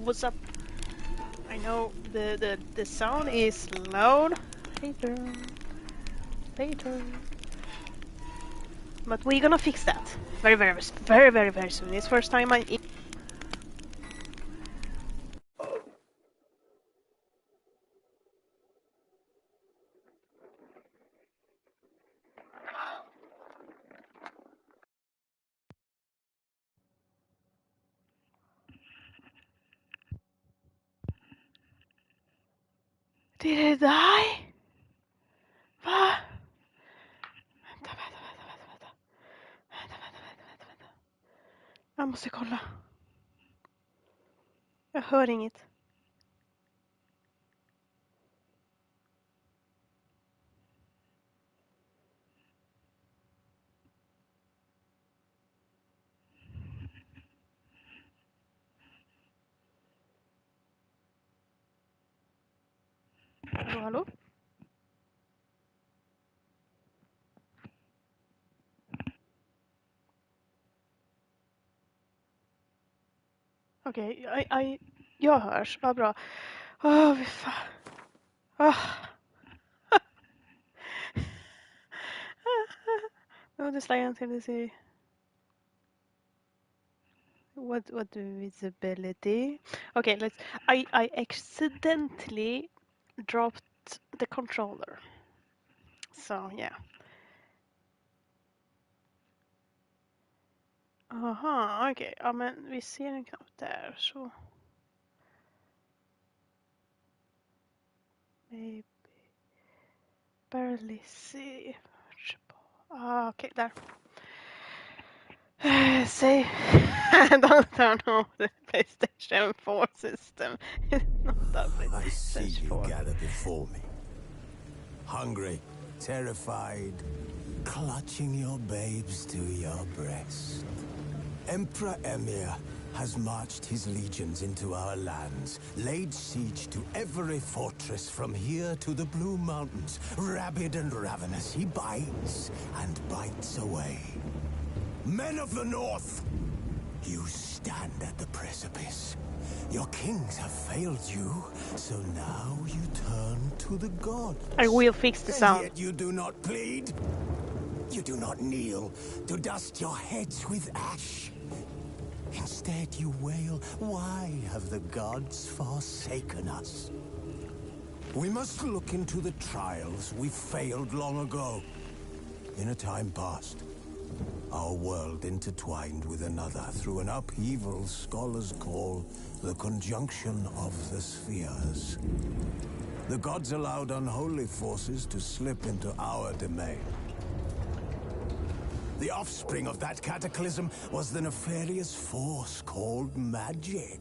What's up? I know the sound is loud. Later. But we're gonna fix that very soon. It's first time I. Did it die? Va? Vänta. Jag måste kolla. Jag hör inget. Hallå? Okej, jag hörs. Vad bra. Fy fan. No, this lion tendency. What visibility? Okay, let's. I accidentally dropped the controller. So yeah. Aha, okej. Ja, men vi ser en knapp där så. Maybe. Barely see. Okej, där. Say, don't turn on the PlayStation 4 system. It's not that PlayStation 4. I see you gather before me. Hungry, terrified, clutching your babes to your breast. Emperor Emir has marched his legions into our lands, laid siege to every fortress from here to the Blue Mountains. Rabid and ravenous, he bites and bites away. Men of the North, you stand at the precipice. Your kings have failed you, so now you turn to the gods. I will fix the sound. And yet you do not plead. You do not kneel to dust your heads with ash. Instead you wail, why have the gods forsaken us? We must look into the trials we failed long ago. In a time past, our world intertwined with another through an upheaval scholars call the conjunction of the spheres. The gods allowed unholy forces to slip into our domain. The offspring of that cataclysm was the nefarious force called magic.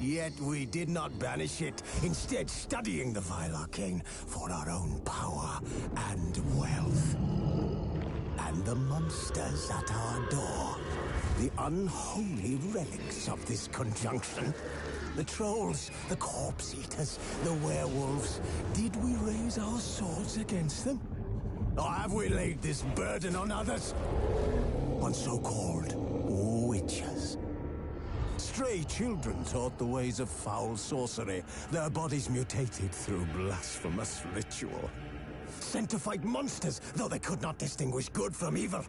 Yet we did not banish it, instead studying the vile arcane for our own power and wealth. And the monsters at our door, the unholy relics of this conjunction. The trolls, the corpse eaters, the werewolves. Did we raise our swords against them? Or have we laid this burden on others? On so-called witches. Stray children taught the ways of foul sorcery, their bodies mutated through blasphemous ritual. Sent to fight monsters, though they could not distinguish good from evil.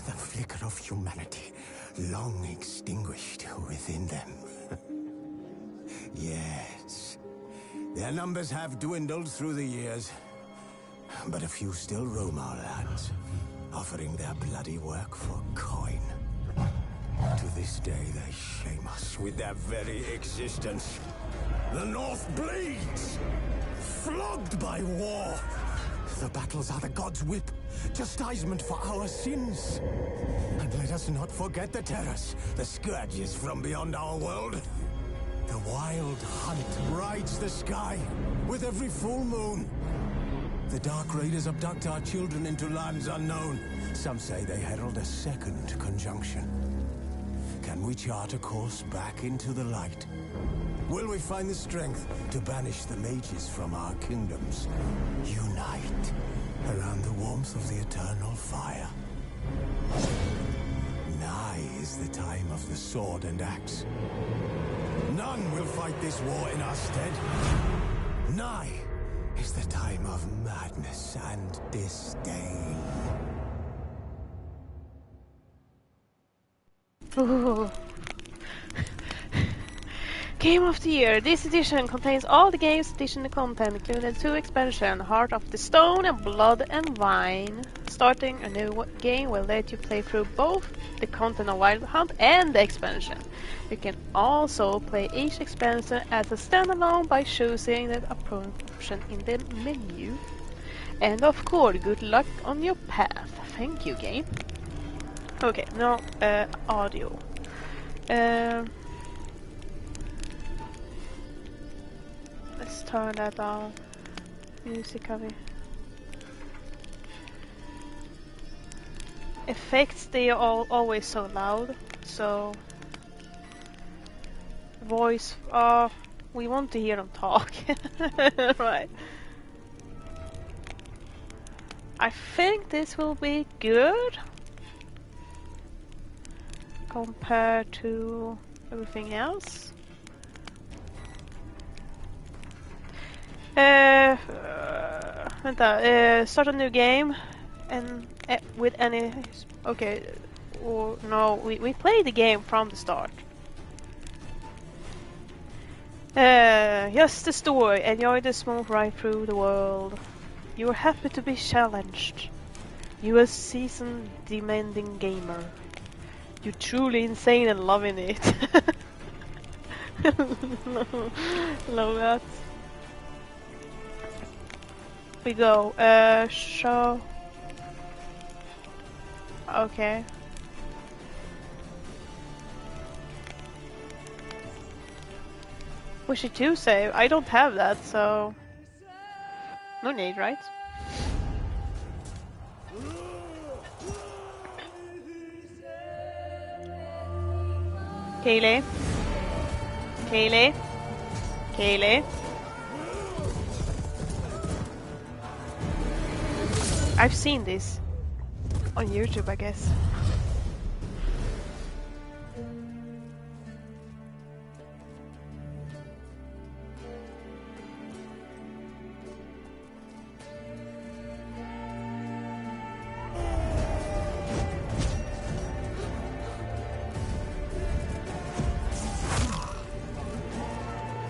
The flicker of humanity, long extinguished within them. Yes, their numbers have dwindled through the years, but a few still roam our lands, offering their bloody work for coin. To this day, they shame us with their very existence. The North bleeds, flogged by war. The battles are the gods' whip, chastisement for our sins. And let us not forget the terrors, the scourges from beyond our world. The wild hunt rides the sky with every full moon. The Dark Raiders abduct our children into lands unknown. Some say they herald a second conjunction. Can we chart a course back into the light? Will we find the strength to banish the mages from our kingdoms? Unite around the warmth of the eternal fire. Nigh is the time of the sword and axe. None will fight this war in our stead. Nigh is the time of madness and disdain. Ooh. Game of the Year. This edition contains all the game's additional content, including 2 expansions, Heart of the Stone and Blood and Wine. Starting a new game will let you play through both the content of Wild Hunt and the expansion. You can also play each expansion as a standalone by choosing the appropriate option in the menu. And of course, good luck on your path. Thank you, game. Okay, now audio. Let's turn that down. Music heavy. Effects, they are always so loud, so voice, we want to hear them talk. Right. I think this will be good compared to everything else. Start a new game and with any... Okay, or no, we play the game from the start. Just the story, enjoy the smooth ride through the world. You are happy to be challenged. You are a seasoned, demanding gamer. You're truly insane and loving it. Love that. We go, show. Okay. Wish it to save. I don't have that, so no need, right? Kaylee. Kaylee. Kaylee. I've seen this on YouTube, I guess.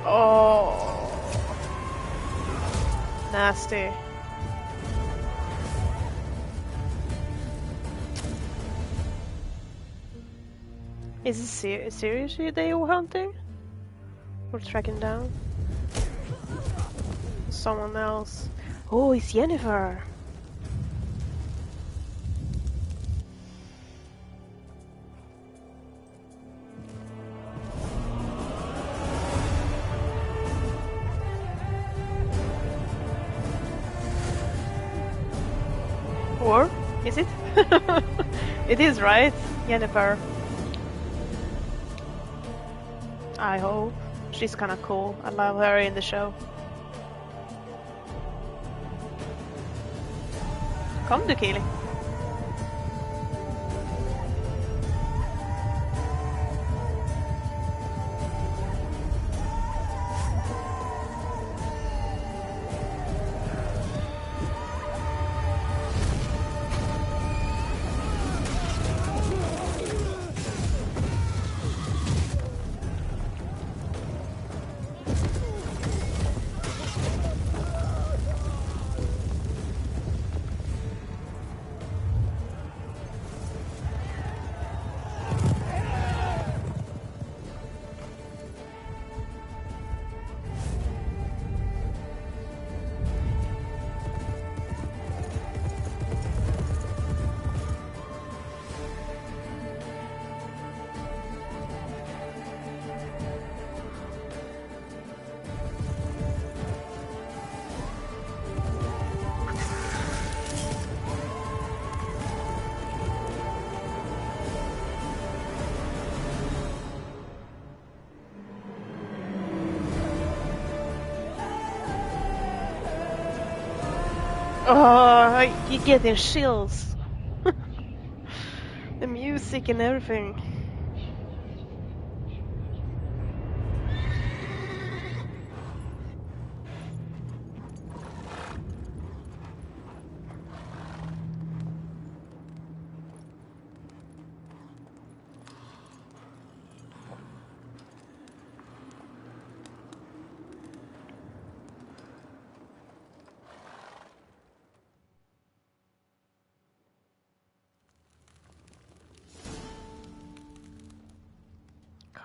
Oh, nasty. Is it seriously they were hunting? Or tracking down? Someone else. Oh, it's Jennifer! Or is it? It is, right? Jennifer. I hope. She's kinda cool. I love her in the show. Come to Keely. Oh, you're getting chills. The music and everything.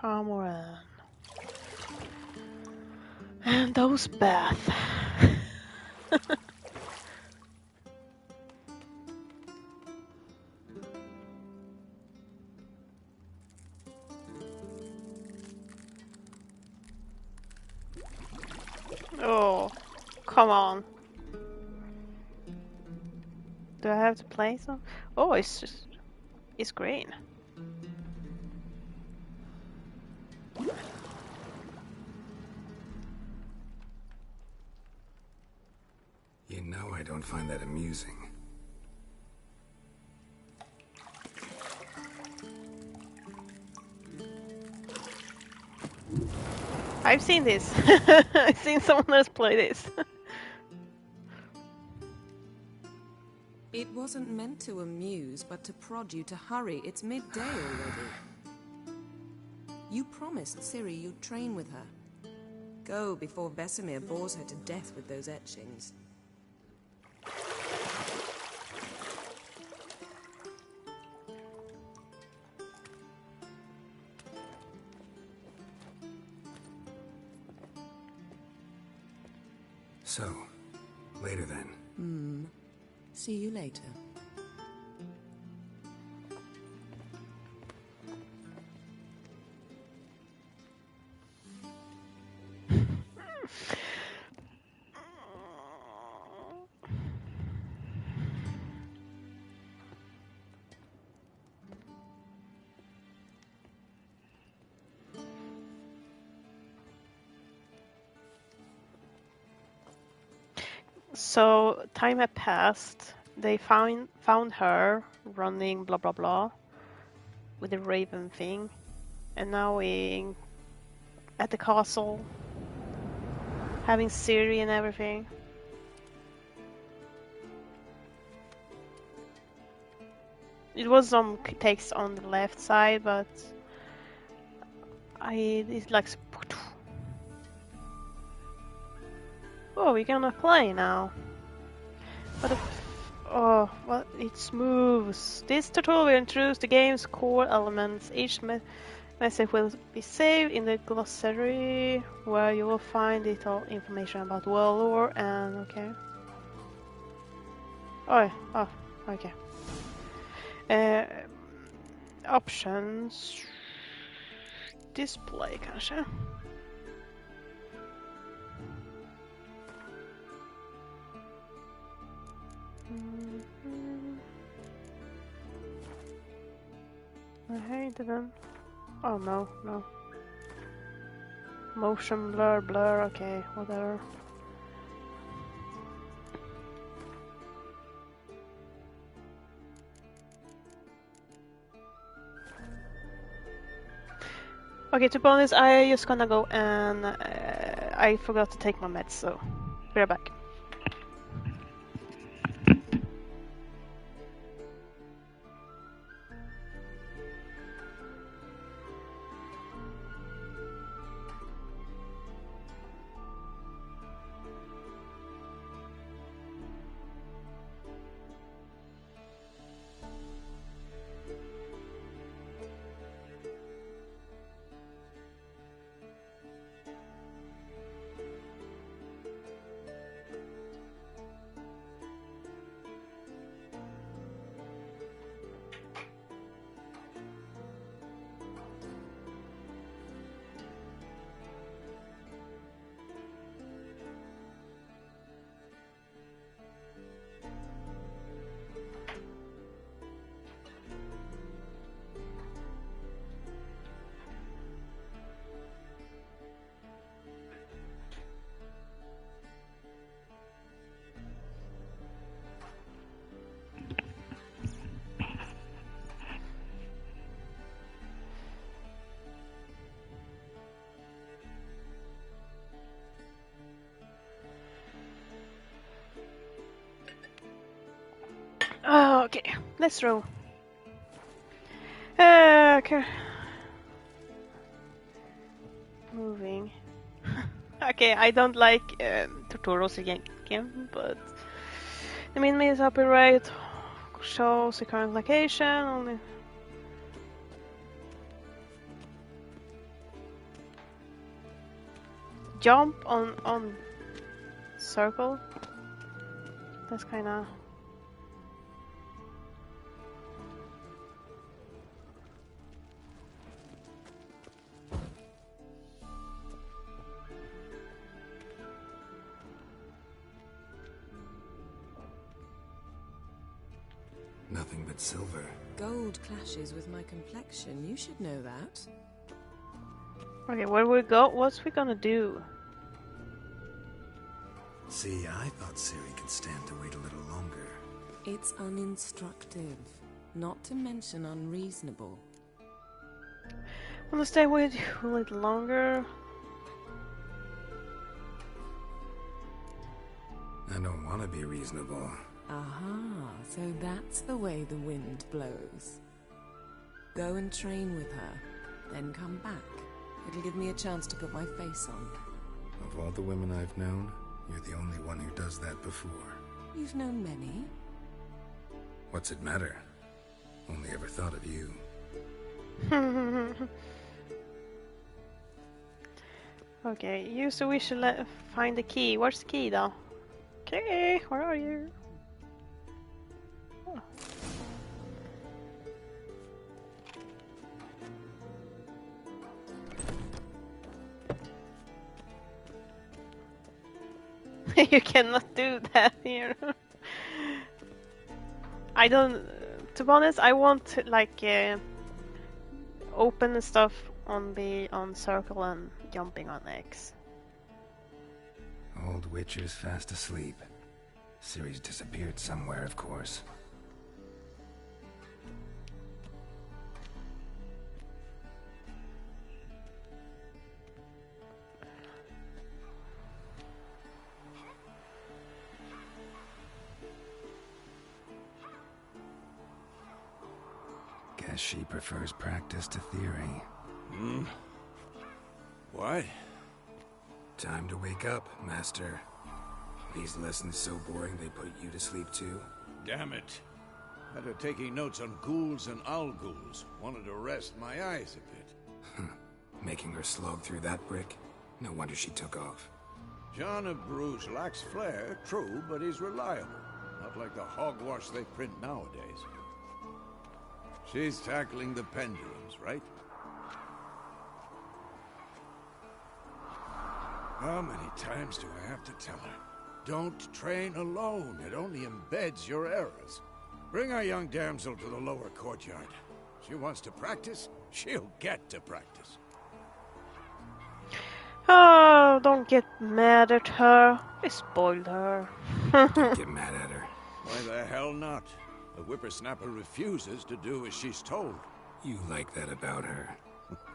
Come on. And those bath. Oh, come on. Do I have to play some? Oh, it's green. You know I don't find that amusing. I've seen this. I've seen someone else play this. It wasn't meant to amuse, but to prod you to hurry. It's midday already. You promised Ciri you'd train with her. Go before Vesemir bores her to death with those etchings. So, later then. See you later. So time had passed. They found her running blah blah blah with the raven thing, and now we at the castle having Ciri and everything. It was some text on the left side, but it's like. Oh, we're gonna play now. But oh, well, it's moves. This tutorial will introduce the game's core elements. Each message will be saved in the glossary, where you will find detailed information about world lore and okay. Oh, okay. Options. Display kanske. Nej, inte den. Oh no. Motion blur, okay, whatever. Okay, to bonus, I just gonna go and I forgot to take my meds, so be right back. Oh, okay, let's roll. Okay. Moving. Okay, I don't like tutorials again, but the min is upper right shows the current location only. jump on circle. That's kind of. Nothing but silver. Gold clashes with my complexion. You should know that. Okay, where we go? What's we gonna do? See, I thought Ciri could stand to wait a little longer. It's uninstructive, not to mention unreasonable. Wanna stay with you a little longer? I don't want to be reasonable. Aha, so that's the way the wind blows. Go and train with her, then come back. It'll give me a chance to put my face on. Of all the women I've known, you're the only one who does that before. You've known many. What's it matter? Only ever thought of you. Okay, you, so we should find the key. Where's the key though? Okay, where are you? Oh. You cannot do that here. I don't. To be honest, I want like open stuff on circle and jumping on X. Old Witcher's fast asleep. Ciri's disappeared somewhere, of course. Guess she prefers practice to theory. Hmm? What? Time to wake up, Master. These lessons so boring they put you to sleep too? Damn it. After taking notes on ghouls and owl ghouls, wanted to rest my eyes a bit. Making her slog through that brick? No wonder she took off. John of Bruges lacks flair, true, but he's reliable. Not like the hogwash they print nowadays. She's tackling the pendulums, right? How many times do I have to tell her? Don't train alone. It only embeds your errors. Bring our young damsel to the lower courtyard. She wants to practice, she'll get to practice. Oh, don't get mad at her. I spoiled her. Don't get mad at her. Why the hell not? The whippersnapper refuses to do as she's told. You like that about her.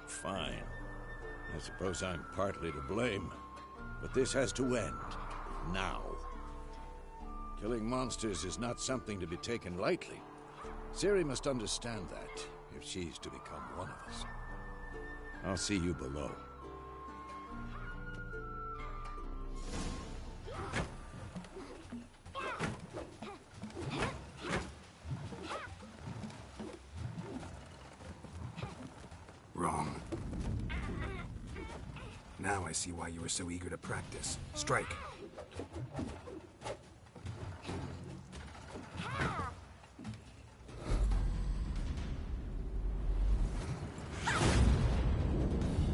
Fine. I suppose I'm partly to blame. But this has to end. Now. Killing monsters is not something to be taken lightly. Ciri must understand that, if she's to become one of us. I'll see you below. Wrong. Now I see why you were so eager to practice. Strike.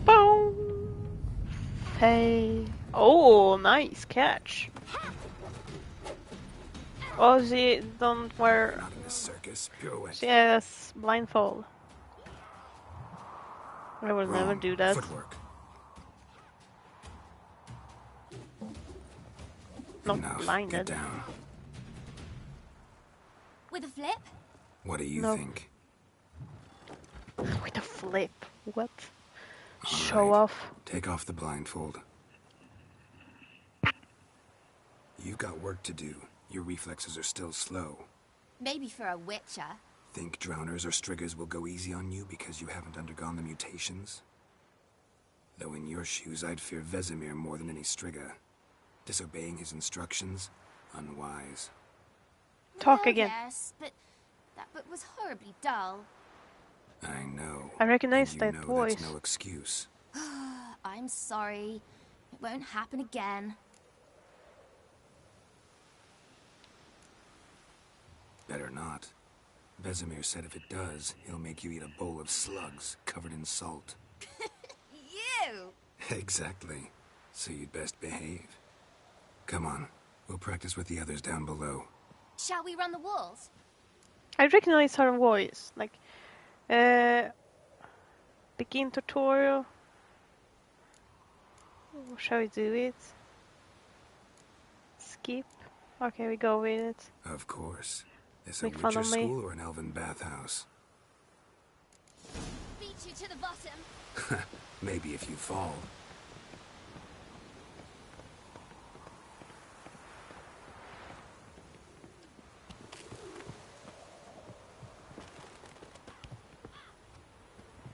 Boom. Hey. Oh, nice catch. Oh, she don't wear. Not in this circus. Pirouette. She has blindfold. I will never do that. Footwork. Not Enough. blinded. Get down. With a flip? What do you No. think? With a flip. What? All Show right. off. Take off the blindfold. You've got work to do. Your reflexes are still slow. Maybe for a witcher. Think drowners or striggers will go easy on you because you haven't undergone the mutations? Though in your shoes, I'd fear Vesemir more than any strigger. Disobeying his instructions, unwise. Talk Well, again. Yes, but that book was horribly dull. I know. I recognize and that you know voice. That's no excuse. I'm sorry. It won't happen again. Better not. Vesemir said if it does, he'll make you eat a bowl of slugs covered in salt. You! Exactly. So you'd best behave. Come on, we'll practice with the others down below. Shall we run the walls? I recognize her voice. Like, begin tutorial. Shall we do it? Skip. Okay, we go with it. Of course. Is Make a fun Witcher of me. school or an elven bathhouse? Beat you to the bottom. Maybe if you fall.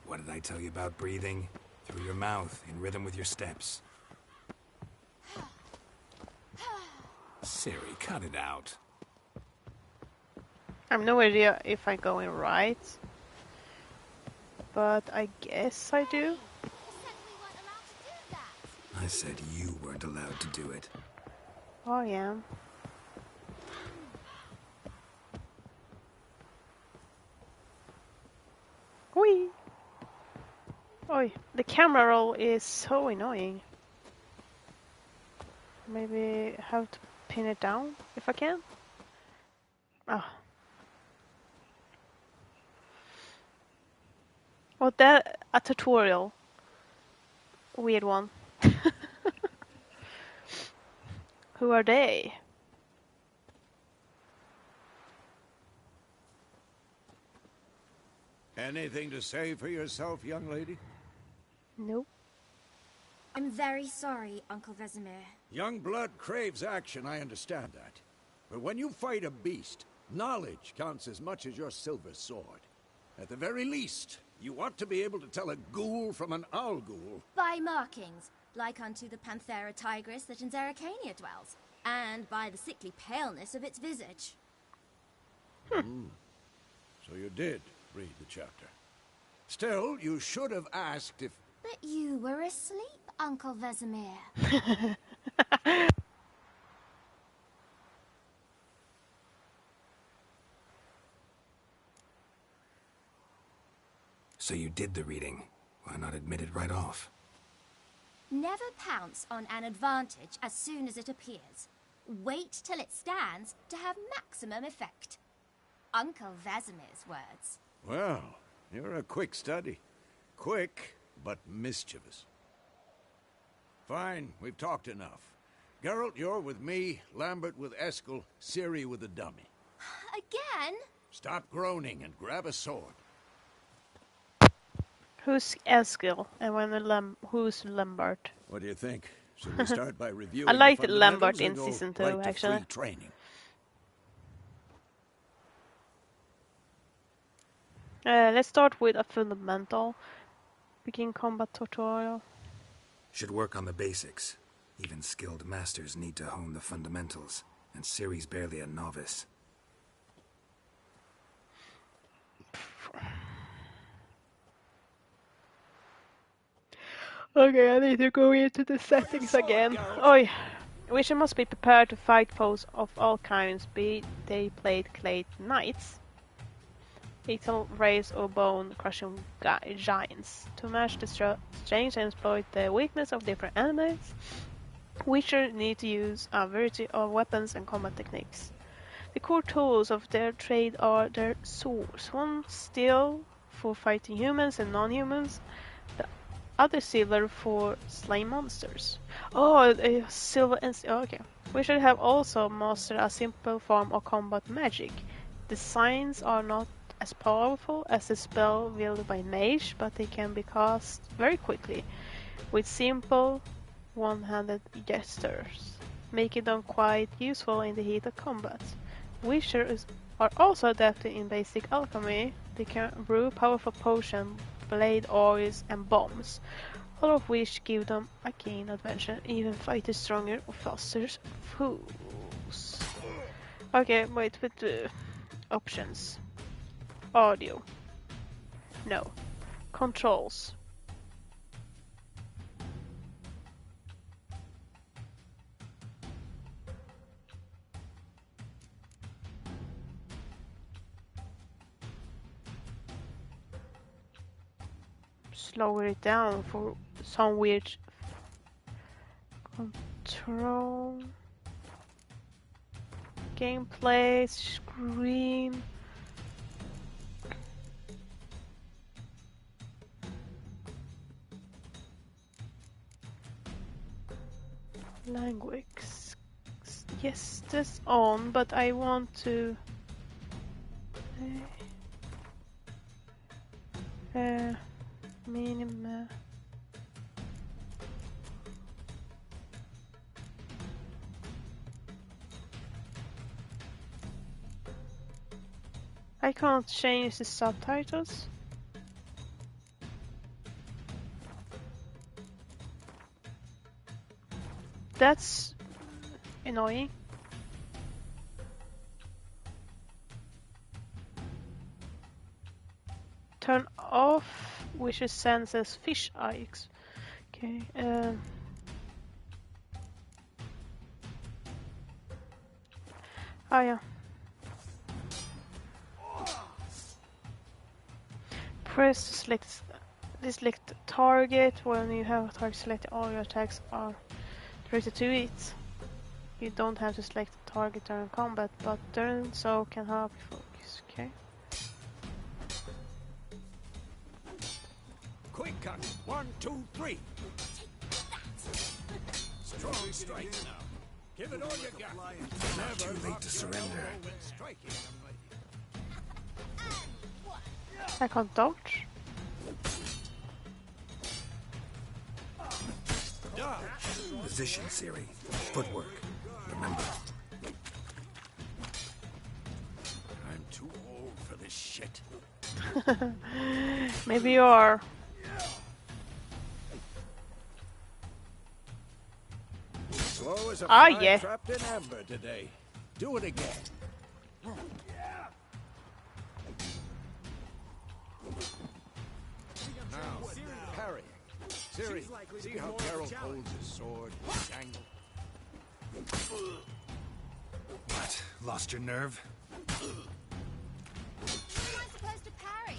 What did I tell you about breathing? Through your mouth, in rhythm with your steps. Siri, cut it out. I have no idea if I'm going right, but I guess I do. You said we weren't allowed to do that. I said you weren't allowed to do it. Oh, I am. Whee! Oi, the camera roll is so annoying. Maybe have to pin it down if I can. Ah. Well, that a tutorial. Weird one. Who are they? Anything to say for yourself, young lady? Nope. I'm very sorry, Uncle Vesemir. Young blood craves action, I understand that. But when you fight a beast, knowledge counts as much as your silver sword. At the very least, you ought to be able to tell a ghoul from an owl ghoul. By markings, like unto the Panthera tigris that in Zeracania dwells, and by the sickly paleness of its visage. So you did read the chapter. Still, you should have asked if... But you were asleep, Uncle Vesemir. So you did the reading. Why not admit it right off? Never pounce on an advantage as soon as it appears. Wait till it stands to have maximum effect. Uncle Vesemir's words. Well, you're a quick study. Quick, but mischievous. Fine, we've talked enough. Geralt, you're with me, Lambert with Eskel, Ciri with the dummy. Again? Stop groaning and grab a sword. Who's Eskil and who's Lambert? What do you think? Should we start by reviewing I liked the Lambert fundamentals in or go season 2, right to actually. free training? Let's start with a fundamental. Begin combat tutorial. Should work on the basics. Even skilled masters need to hone the fundamentals, and Ciri's barely a novice. Okay, I need to go into the settings again. Oi! Witcher must be prepared to fight foes of all kinds, be they clade knights, lethal rays or bone-crushing giants. To match the strength and exploit the weakness of different enemies, Witcher need to use a variety of weapons and combat techniques. The core tools of their trade are their swords, one steel for fighting humans and non-humans, other silver for slaying monsters. Oh, silver and okay. We should have also mastered a simple form of combat magic. The signs are not as powerful as the spell wielded by mage, but they can be cast very quickly with simple one-handed gestures, making them quite useful in the heat of combat. Witchers are also adapted in basic alchemy. They can brew powerful potions, blade oils and bombs, all of which give them a keen adventure, even fight stronger or faster foes. Okay, wait with the options. Audio. No. Controls. slow it down for some weird control. Gameplay, screen. Language. Yes, that's on, but I want to. Minima. I can't change the subtitles. That's annoying. Turn off which senses fish eyes. Okay. Oh yeah. Press to select target. When you have a target selected, all your attacks are directed to it. You don't have to select the target during combat, but doing so can help you focus. Okay. Quick cut. 1, 2, 3. Strong strike now. Give it all you got. Not too late to surrender. I can't dodge. Position, Siri. Footwork. Remember. I'm too old for this shit. Maybe you are. Slow as a Ah, fly yeah. trapped in amber today. Do it again. Now, parry. Siri, see how Geralt holds his sword, his angle. What? Lost your nerve? How am I supposed to parry?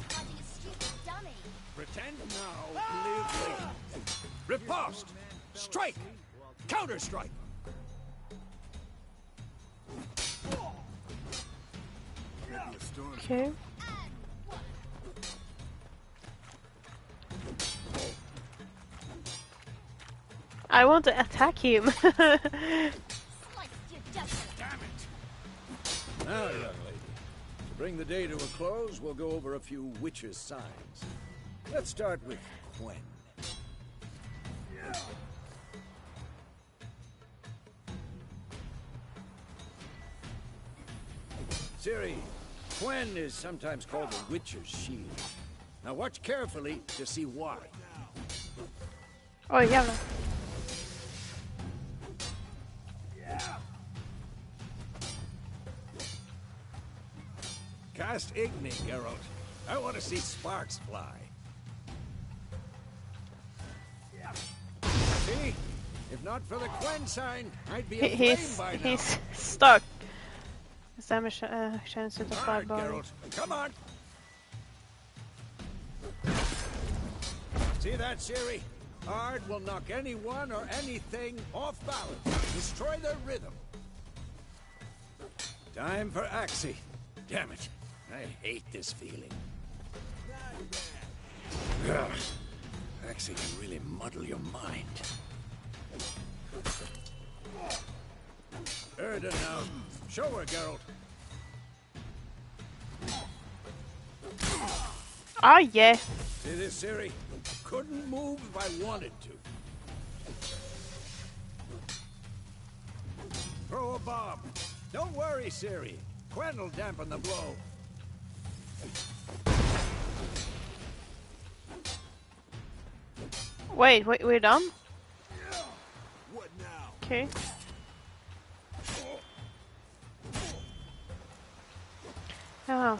Fighting a stupid dummy. Pretend now, live later. Riposte! Strike! Counter-strike! Okay. I want to attack him. Sliced your judgment. Damn it! Now, young lady, to bring the day to a close, we'll go over a few witches' signs. Let's start with Gwen. Ciri, Gwen is sometimes called the Witcher's Shield. Now watch carefully to see why. Oj jävlar. Cast Igni, Geralt. I want to see sparks fly. See? If not for the Gwen sign, I'd be aflame by now. He's stuck. Damage chance to the Hard, fireball. Geralt. Come on. See that, Ciri? Hard will knock anyone or anything off balance. Destroy their rhythm. Time for Axie. Damn it. I hate this feeling. Ugh. Axie can really muddle your mind. Erda now. Show her, Geralt. Ah yeah. See this, Ciri? Couldn't move if I wanted to. Throw a bomb. Don't worry, Ciri. Gwen will dampen the blow. Wait, we're done? What now? Okay. Oh,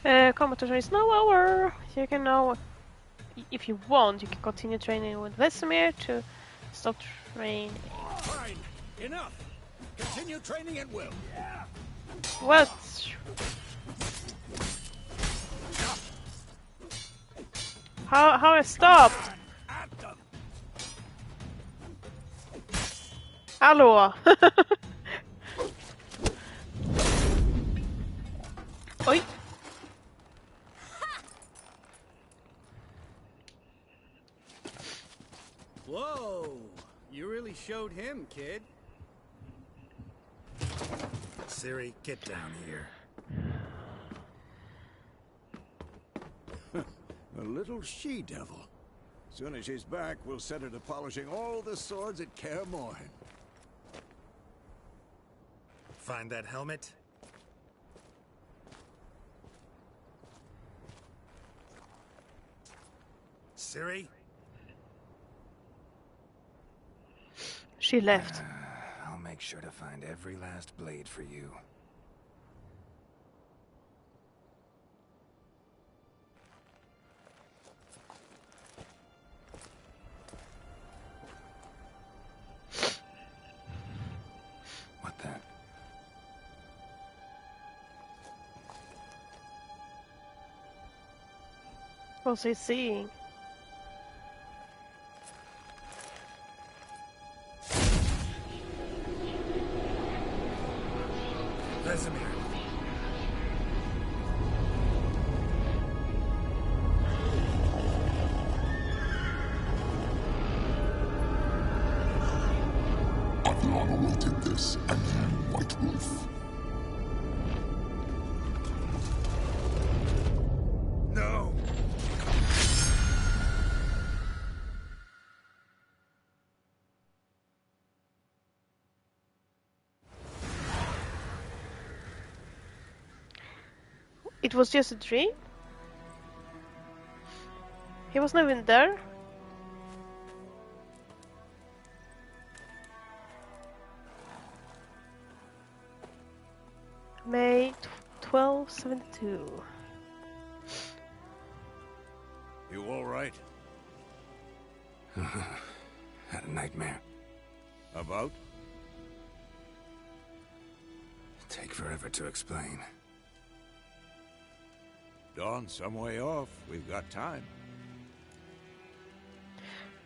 Competition is now over. You can now, if you want, you can continue training with Vesemir to stop training. Fine. Enough. Continue training at will. What? How I stopped? At them. Hallå? Oj. Whoa! You really showed him, kid. Ciri, get down here. A little she-devil. Soon as she's back, we'll set her to polishing all the swords at Kaer Morhen. Find that helmet? Ciri? She left. I'll make sure to find every last blade for you. What the? What's he seeing? Vesemir. I've long awaited this, and you, White Wolf. No! It was just a dream? He was not even there? May 1272. You all right? Had a nightmare. About? Take forever to explain. Dawn's some way off. We've got time.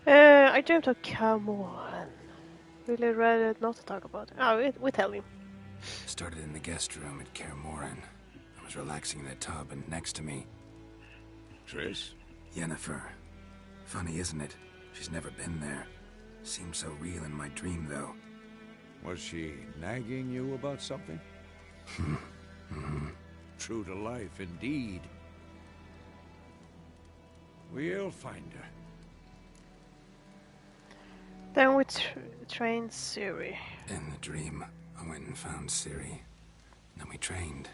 I dreamt of Kaer Morhen. Really rather not to talk about it. Oh, we tell him. Started in the guest room at Kaer Morhen. I was relaxing in the tub, and next to me, Triss? Yennefer. Funny, isn't it? She's never been there. Seemed so real in my dream, though. Was she nagging you about something? True to life, indeed. We'll find her. Then we trained Ciri. In the dream, I went and found Ciri. Then we trained.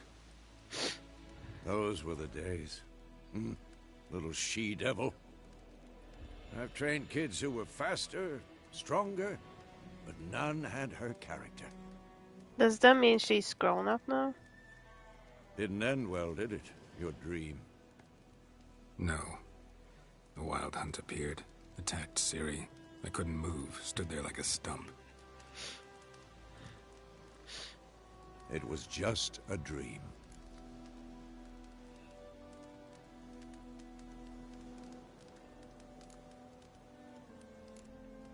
Those were the days. Little she-devil. I've trained kids who were faster, stronger, but none had her character. Does that mean she's grown up now? Didn't end well, did it? Your dream. No. A wild hunt appeared, attacked Ciri. I couldn't move, stood there like a stump. It was just a dream.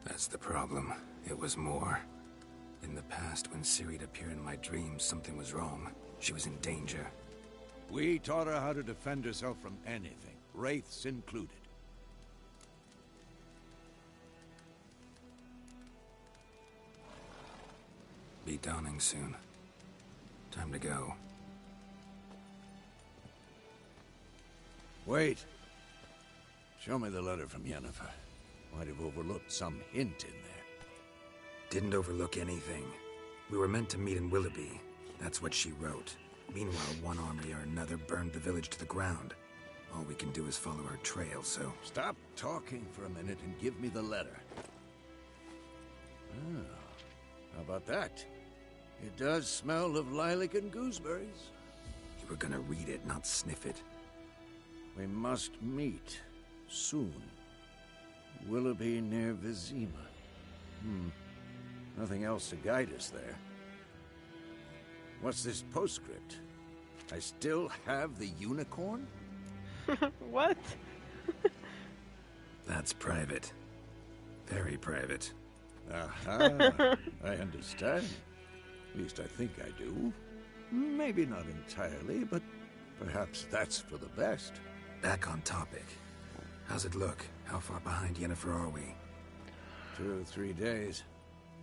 That's the problem. It was more. In the past, when Ciri'd appear in my dreams, something was wrong. She was in danger. We taught her how to defend herself from anything, wraiths included. Be dawning soon. Time to go. Wait. Show me the letter from Yennefer. Might have overlooked some hint in there. Didn't overlook anything. We were meant to meet in Willoughby. That's what she wrote. Meanwhile, one army or another burned the village to the ground. All we can do is follow her trail, so... Stop talking for a minute and give me the letter. How about that? It does smell of lilac and gooseberries. We're gonna read it, not sniff it. We must meet soon. Willoughby near Vizima. Nothing else to guide us there. What's this postscript? I still have the unicorn? What? That's private. Very private. Aha, I understand. At least I think I do. Maybe not entirely, but perhaps that's for the best. Back on topic. How's it look? How far behind Yennefer are we? 2 or 3 days.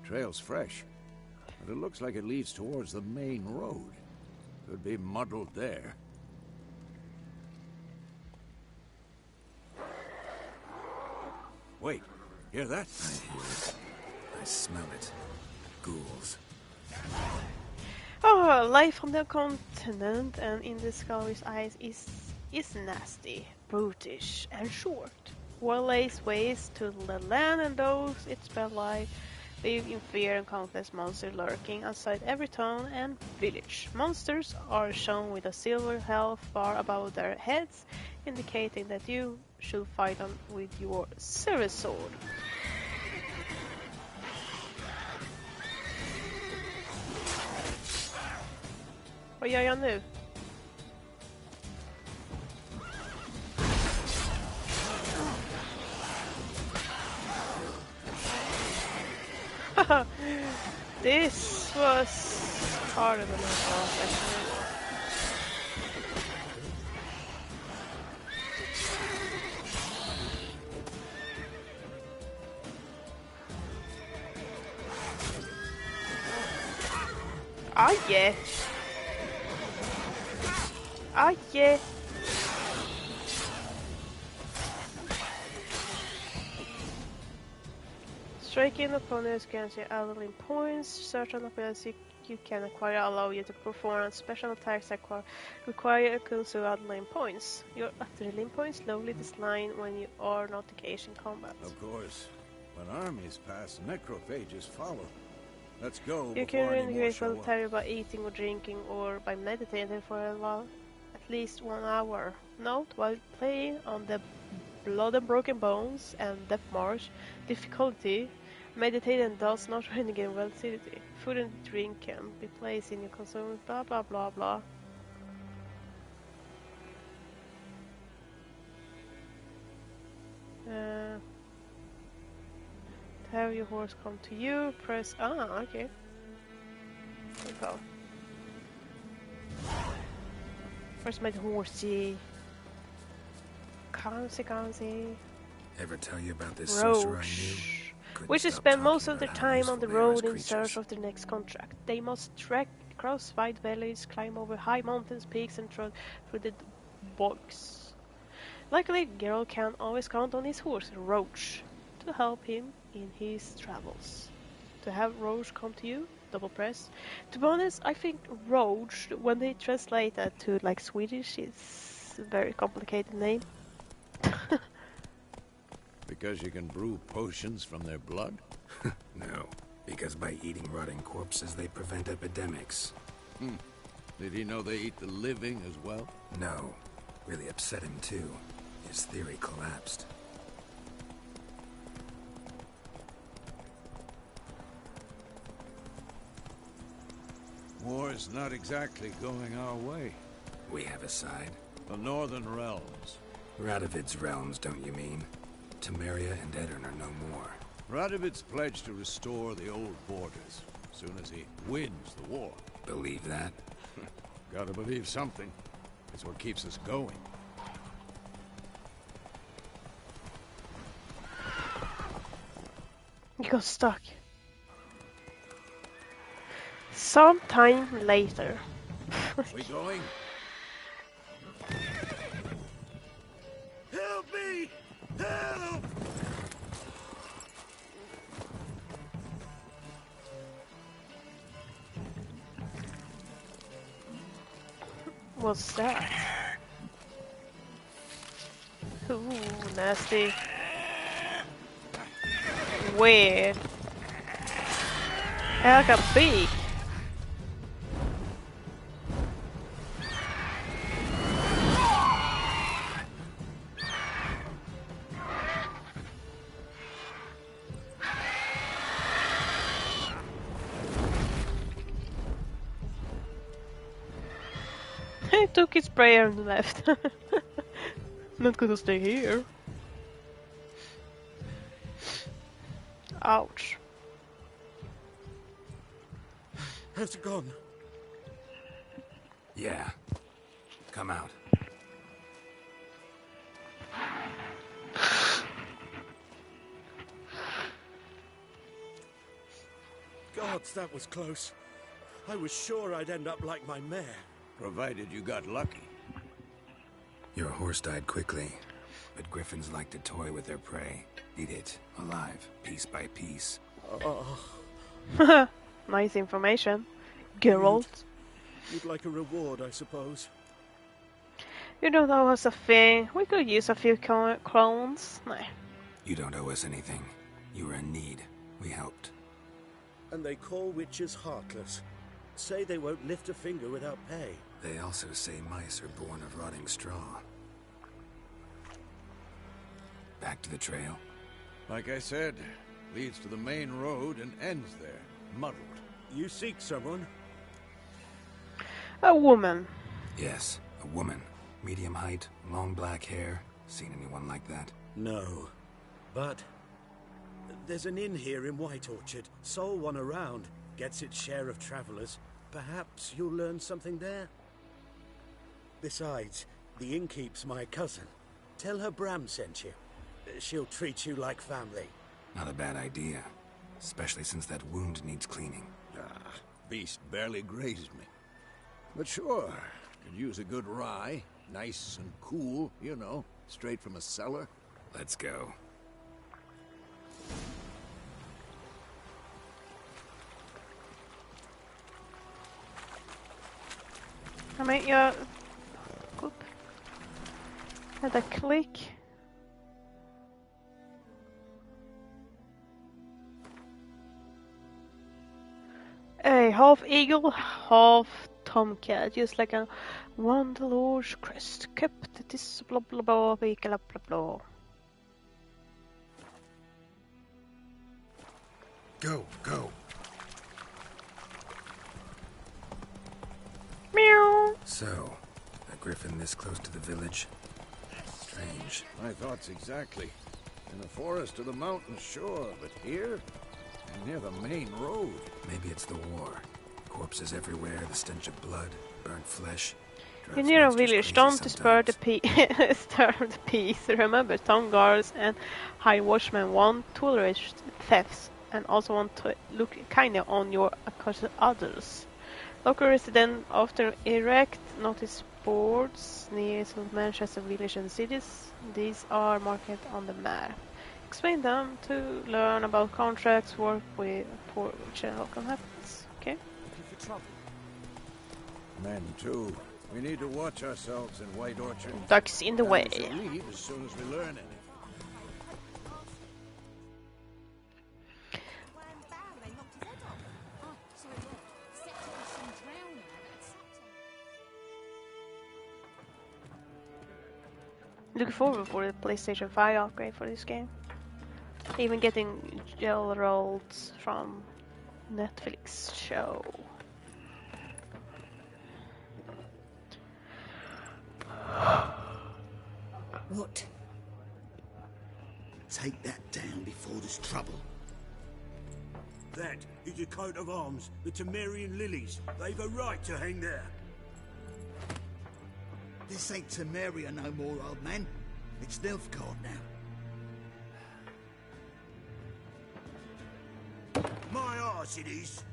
Trail's fresh, but it looks like it leads towards the main road. Could be muddled there. Wait, hear that? I hear it. I smell it. Ghouls. Oh, life on the continent and in the Scully's eyes is nasty, brutish, and short. Well-lays ways to the land and those it spell life live in fear and countless monsters lurking outside every town and village. Monsters are shown with a silver health bar above their heads, indicating that you should fight them with your silver sword. Vad gör jag nu? This was harder than I thought, actually. Ah, yeah. Ah, yeah. Striking opponents grants you adrenaline points. Certain abilities you can acquire allow you to perform special attacks that require a cost of adrenaline points. Your adrenaline points slowly decline when you are not engaged in combat. Of course. When armies pass, necrophages follow. Let's go. You can integrate voluntarily by eating or drinking or by meditating for a while, at least 1 hour. Note, while playing on the Blood and Broken Bones and Death March difficulty, meditating does not regain velocity. Food and drink can be placed in your consumer, blah blah blah blah. To have your horse come to you, press... Ah, okay. There we go. Where's my horsey? Kansi. Ever tell you about this sorcerer I knew? Which spend most of their time on the road in search of their next contract. They must trek across wide valleys, climb over high mountains, peaks, and through the bogs. Luckily, Geralt can always count on his horse, Roach, to help him in his travels. To have Roach come to you, double press. To be honest, I think Roach, when they translate that to like Swedish, it's a very complicated name. Because you can brew potions from their blood? No, because by eating rotting corpses they prevent epidemics. Did he know they eat the living as well? No, really upset him too. His theory collapsed. War's not exactly going our way. We have a side. The Northern Realms. Radovid's realms, don't you mean? Temeria and Edirn are no more. Radovid's pledged to restore the old borders, as soon as he wins the war. Believe that? Gotta believe something. It's what keeps us going. You got stuck. Sometime later. We going? Help me! Help! What's that? Ooh, nasty. Weird. Like a beak. took his prayer and left. Not gonna stay here. Ouch. How's it gone? Yeah. Come out. Gods, that was close. I was sure I'd end up like my mare. Provided you got lucky. Your horse died quickly, but griffins like to toy with their prey. Eat it, alive, piece by piece. Nice information. Geralt. You'd like a reward, I suppose. You don't owe us a thing. We could use a few clones. No. You don't owe us anything. You were in need. We helped. And they call witches heartless. Say they won't lift a finger without pay. They also say mice are born of rotting straw. Back to the trail. Like I said, leads to the main road and ends there, muddled. You seek someone? A woman. Yes, a woman. Medium height, long black hair. Seen anyone like that? No. But there's an inn here in White Orchard. Sole one around. Gets its share of travelers. Perhaps you'll learn something there. Besides, the innkeep's my cousin. Tell her Bram sent you. She'll treat you like family. Not a bad idea. Especially since that wound needs cleaning. Beast barely grazed me. But sure, could use a good rye. Nice and cool, you know, straight from a cellar. Let's go. I mean, jag... Upp. Vänta, klick. A half eagle, half tomcat, just like a one the Lord's crest, kept this blah blah blah blah blah blah blah. Go, go. Meow. So, a griffin this close to the village? Strange. My thoughts exactly. In the forest or the mountains, sure, but here? Near the main road. Maybe it's the war. Corpses everywhere, the stench of blood, burnt flesh. You're near a village. Don't disturb the peace. Remember, town guards and high watchmen won't tolerate thefts and also want to look kindly on your accused others. Local residents often erect notice boards near Manchester village and cities. These are marked on the map. Explain them to learn about contracts, work with for which outcome happens. Okay? Looking for trouble? Men too. We need to watch ourselves in White Orchard. Ducks in the way. We should leave as soon as we learn anything. Looking forward for the PlayStation 5 upgrade for this game. Even getting gel rolls from Netflix show. What? Take that down before there's trouble. That is a coat of arms, the Temerian lilies. They've a right to hang there. This ain't Temeria no more, old man. It's Nilfgaard now. My arse it is.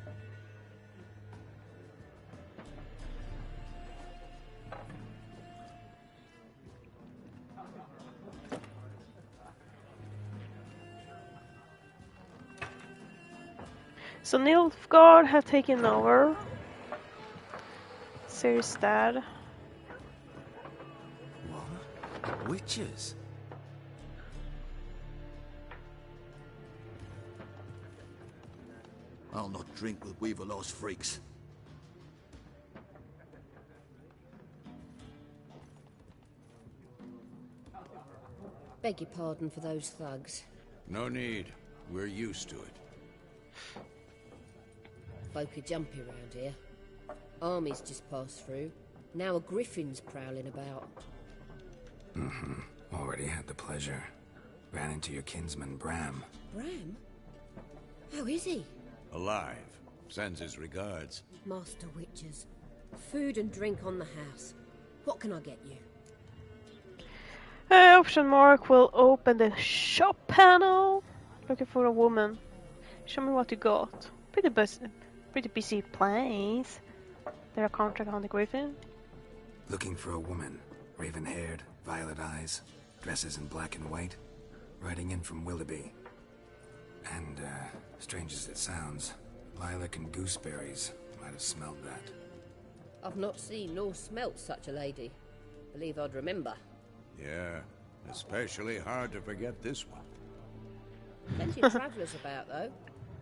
So Nilfgaard have taken over Ciri's dad. What? Witches? I'll not drink with Weaverlaw's freaks. Beg your pardon for those thugs. No need. We're used to it. Folk are jumpy around here. Armies just passed through. Now a griffin's prowling about. Already had the pleasure. Ran into your kinsman, Bram. Bram? How is he? Alive. Sends his regards. Master Witches. Food and drink on the house. What can I get you? Option mark will open the shop panel. Looking for a woman. Show me what you got. Pretty busy place. There a contract on the griffin? Looking for a woman. Raven-haired, violet eyes, dresses in black and white. Riding in from Willoughby. And, strange as it sounds, lilac and gooseberries might have smelled that. I've not seen nor smelt such a lady. Believe I'd remember. Yeah, especially hard to forget this one. Plenty of travellers about, though.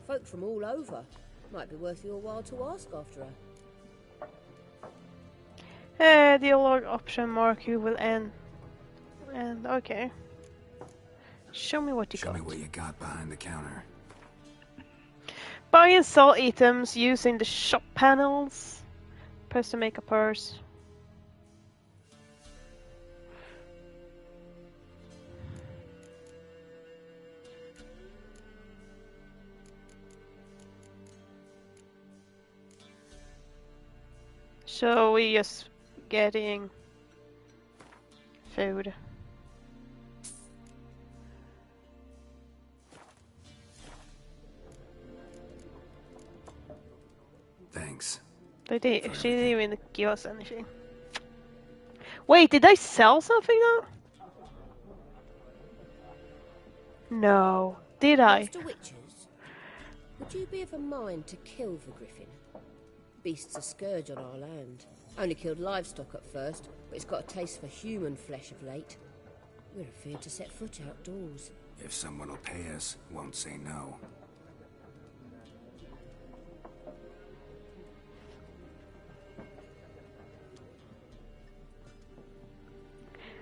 Folk from all over. Might be worth your while to ask after her. Dialogue option mark you will end. And okay. Show me what you got. Show me what you got behind the counter. Buy and sell items using the shop panels. Press to make a purse. So we just getting food. Thanks. She didn't even give us anything. Wait, did I sell something now? No. Did I? Master Witches, would you be of a mind to kill the griffin? Beast's a scourge on our land. Only killed livestock at first, but it's got a taste for human flesh of late. We're afeard to set foot outdoors. If someone will pay us, won't say no.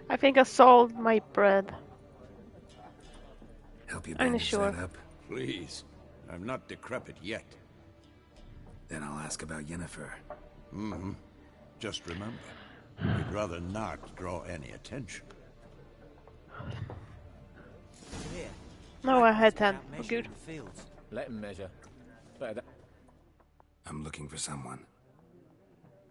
I think I sold my bread. Help you I'm bandage sure. that up? Please. I'm not decrepit yet. Then I'll ask about Yennefer. Just remember, we'd rather not draw any attention. Here. No, I had 10. Out We're measuring good. the fields. Let him measure. Better I'm looking for someone.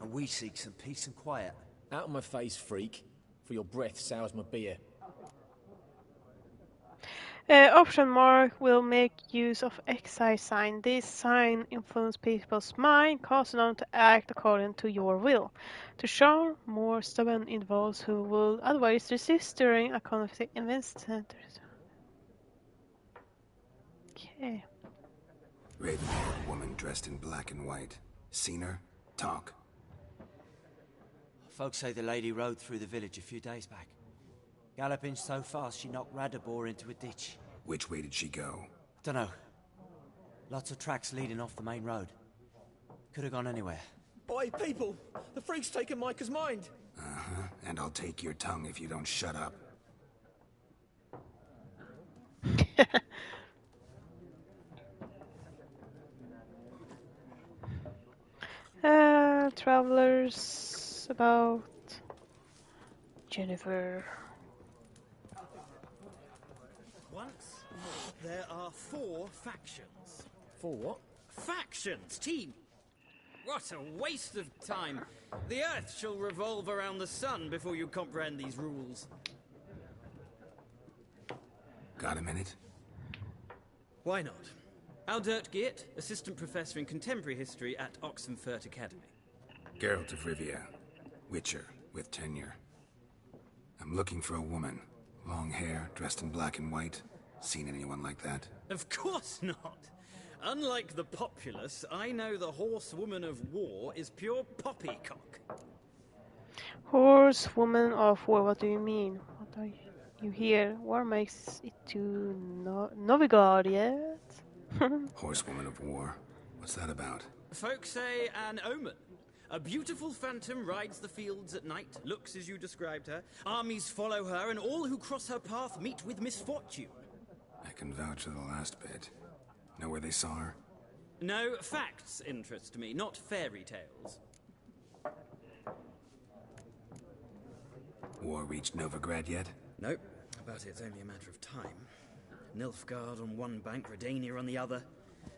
And we seek some peace and quiet. Out of my face, freak. For your breath sours my beer. Option mark will make use of excise sign. This sign influences people's mind, causing them to act according to your will. To show more stubborn individuals who will otherwise resist during a conflict event. Okay. Raven-haired woman dressed in black and white. Seen her? Talk. Folks say the lady rode through the village a few days back. Galloping so fast she knocked Radabor into a ditch. Which way did she go? Dunno. Lots of tracks leading off the main road. Could have gone anywhere. Boy, people! The freak's taken Micah's mind! And I'll take your tongue if you don't shut up. Travelers about Jennifer. Once more, there are 4 factions. For what? Factions, team! What a waste of time! The Earth shall revolve around the sun before you comprehend these rules. Got a minute? Why not? Aldert Geert, Assistant Professor in Contemporary History at Oxenfurt Academy. Geralt of Rivia. Witcher, with tenure. I'm looking for a woman. Long hair, dressed in black and white. Seen anyone like that? Of course not! Unlike the populace, I know the horsewoman of war is pure poppycock. Horsewoman of war, what do you mean? What are you here? War makes it to Novigrad yet? Horsewoman of war. What's that about? Folks say an omen. A beautiful phantom rides the fields at night, looks as you described her. Armies follow her, and all who cross her path meet with misfortune. I can vouch for the last bit. Know where they saw her? No, facts interest me, not fairy tales. War reached Novigrad yet? Nope, but it's only a matter of time. Nilfgaard on one bank, Redania on the other,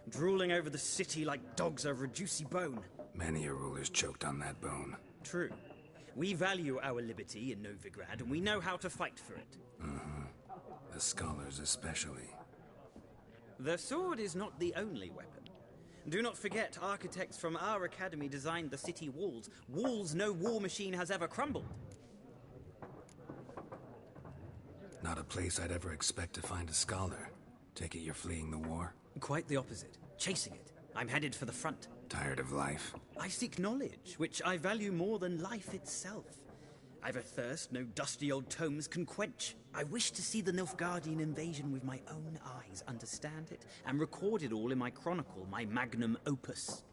drooling over the city like dogs over a juicy bone. Many a ruler's choked on that bone. True. We value our liberty in Novigrad, and we know how to fight for it. The scholars especially. The sword is not the only weapon. Do not forget, architects from our academy designed the city walls. Walls no war machine has ever crumbled. Not a place I'd ever expect to find a scholar. Take it you're fleeing the war? Quite the opposite. Chasing it. I'm headed for the front. Tired of life? I seek knowledge, which I value more than life itself. I've a thirst no dusty old tomes can quench. I wish to see the Nilfgaardian invasion with my own eyes, understand it, and record it all in my chronicle, my magnum opus.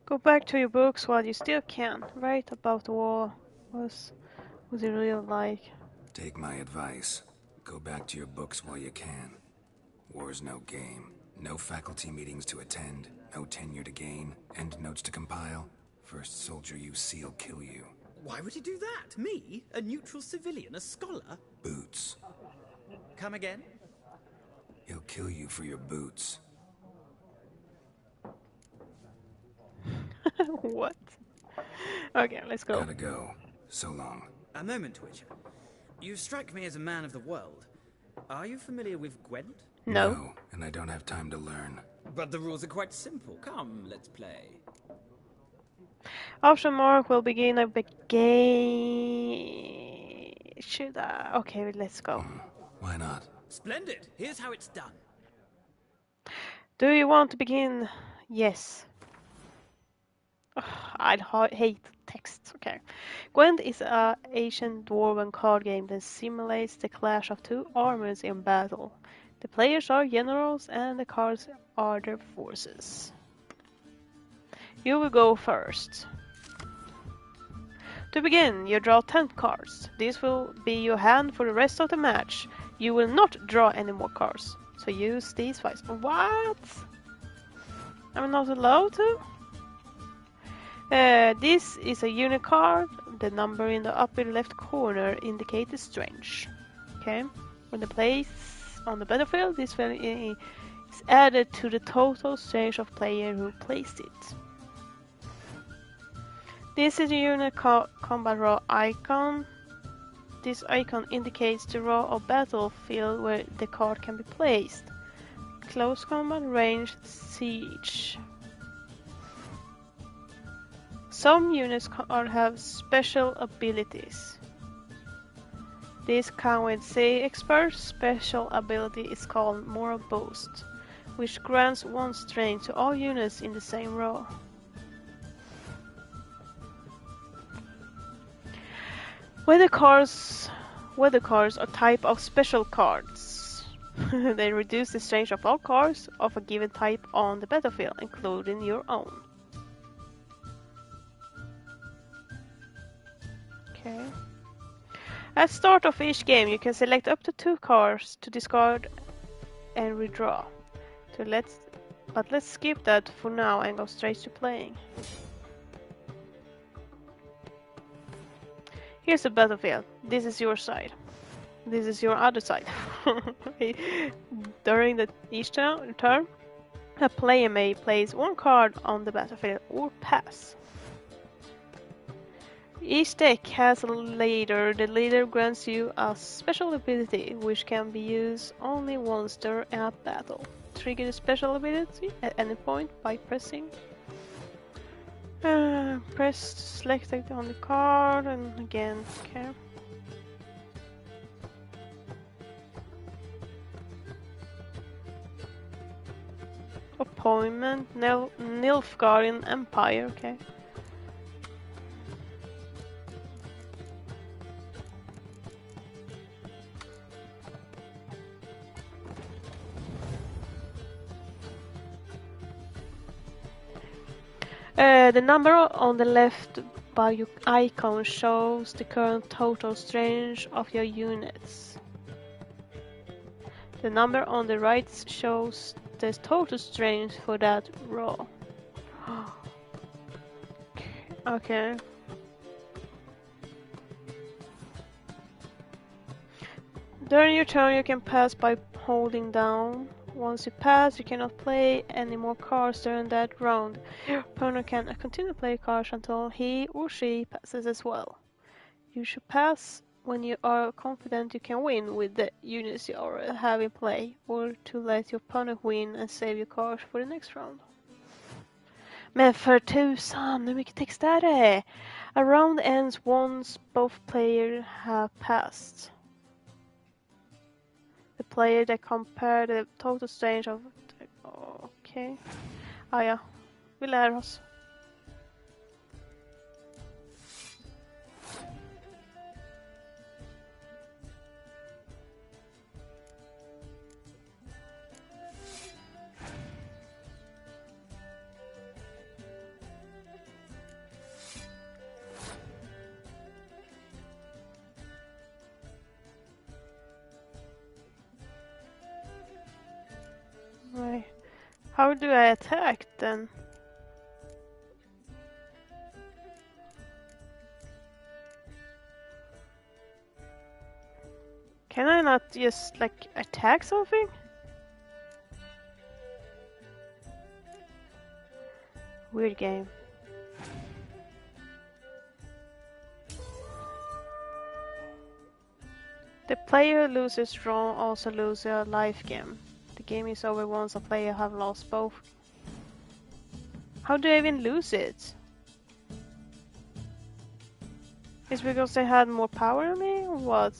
Go back to your books while you still can. Write about the war. Was it real like? Take my advice. Go back to your books while you can. War's no game. No faculty meetings to attend. No tenure to gain. End notes to compile. First soldier you see'll kill you. Why would he do that? Me? A neutral civilian? A scholar? Boots. Come again? He'll kill you for your boots. What? Okay, let's go. Gotta go. So long. A moment, Witcher. You strike me as a man of the world. Are you familiar with Gwent? No, and I don't have time to learn. But the rules are quite simple. Come, let's play. Option mark will begin a game. Should I? Okay, let's go. Why not? Splendid. Here's how it's done. Do you want to begin? Yes. Ugh, I hate text. Okay. Gwent is an ancient dwarven card game that simulates the clash of two armies in battle. The players are generals and the cards are their forces. You will go first. To begin, you draw 10 cards. This will be your hand for the rest of the match. You will not draw any more cards. So use these 5. What? I'm not allowed to? This is a unit card. The number in the upper left corner indicates the strength. Okay. When the place on the battlefield, this value is added to the total strength of player who placed it. This is a unit combat row icon. This icon indicates the row of battlefield where the card can be placed. Close combat, range, siege. Some units have special abilities. This come with Sea Expert's special ability is called Moral Boost, which grants 1 strength to all units in the same row. Weather cards are type of special cards. They reduce the strength of all cards of a given type on the battlefield, including your own. Okay. At start of each game, you can select up to 2 cards to discard and redraw. But let's skip that for now and go straight to playing. Here's the battlefield. This is your side. This is your other side. During each turn, a player may place 1 card on the battlefield or pass. Each deck has a leader. The leader grants you a special ability which can be used only once during a battle. Trigger the special ability at any point by pressing press select it on the card and again. Okay. Appointment Nilfgaardian Empire. Okay. The number on the left by your icon shows the current total strength of your units. The number on the right shows the total strength for that row. Okay. During your turn, you can pass by holding down. Once you pass, you cannot play any more cards during that round. Your opponent can continue to play cards until he or she passes as well. You should pass when you are confident you can win with the units you already have in play, or to let your opponent win and save your cards for the next round. Men för tusan, hur mycket text är det? A round ends once both players have passed. The player that compare the total stage of... Okej. Ah, ja. Vi lär oss. Right. How do I attack then? Can I not just like attack something? Weird game. The player who loses draw also loses a life game. The game is over once a player have lost both. How do I even lose it? Is it because they had more power than me or what?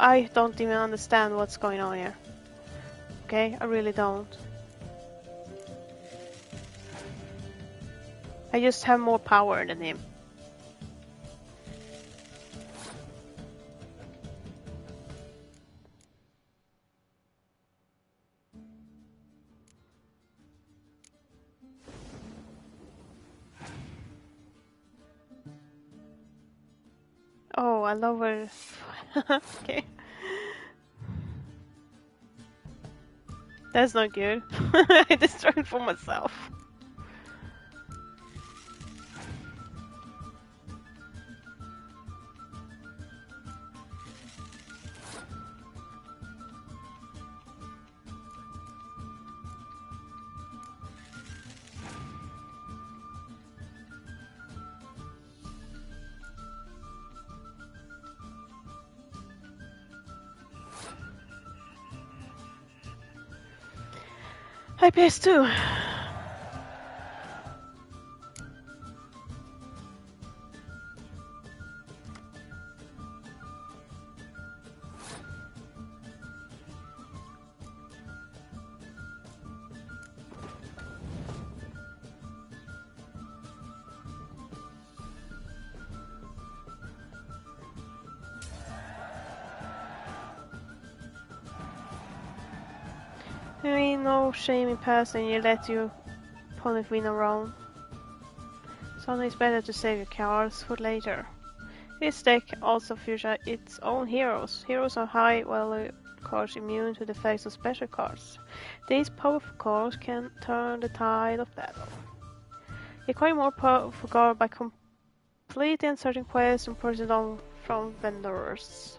I don't even understand what's going on here. Okay, I really don't. I just have more power than him. Oh, I love her. Okay. That's not good. I destroyed for myself. Hi PS2. There ain't no shame in passing, you let your opponent win a round. Sometimes it's better to save your cards for later. This deck also features its own heroes. Heroes are high value cards immune to the effects of special cards. These powerful cards can turn the tide of battle. Acquire more powerful cards by completing certain quests and purchasing them from vendors.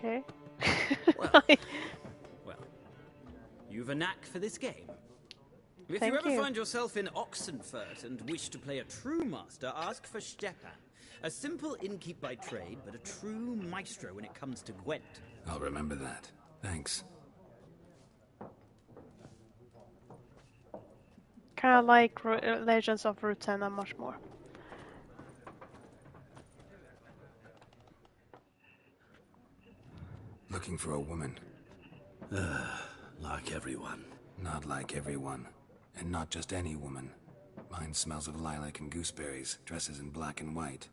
Okay. Well, you've a knack for this game. If Thank you ever you. find yourself in Oxenfurt and wish to play a true master, ask for Stepan. A simple innkeep by trade, but a true maestro when it comes to Gwent. I'll remember that. Thanks. Kind of like Legends of Rutenna much more. Looking for a woman. Like everyone. Not like everyone. And not just any woman. Mine smells of lilac and gooseberries, dresses in black and white.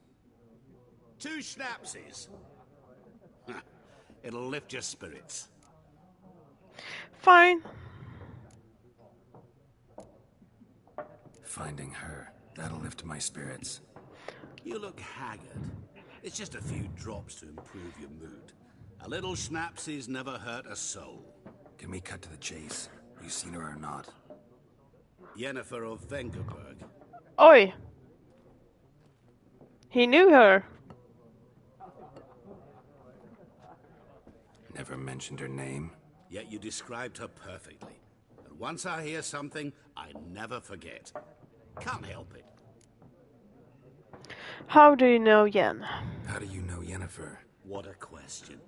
2 schnapsies. It'll lift your spirits. Fine. Finding her, that'll lift my spirits. You look haggard. It's just a few drops to improve your mood. A little schnapsies never hurt a soul. Can we cut to the chase? You seen her or not? Yennefer of Vengerberg. Oi! He knew her. Never mentioned her name. Yet you described her perfectly. And once I hear something, I never forget. Can't help it. How do you know Yen? How do you know Yennefer? What a question.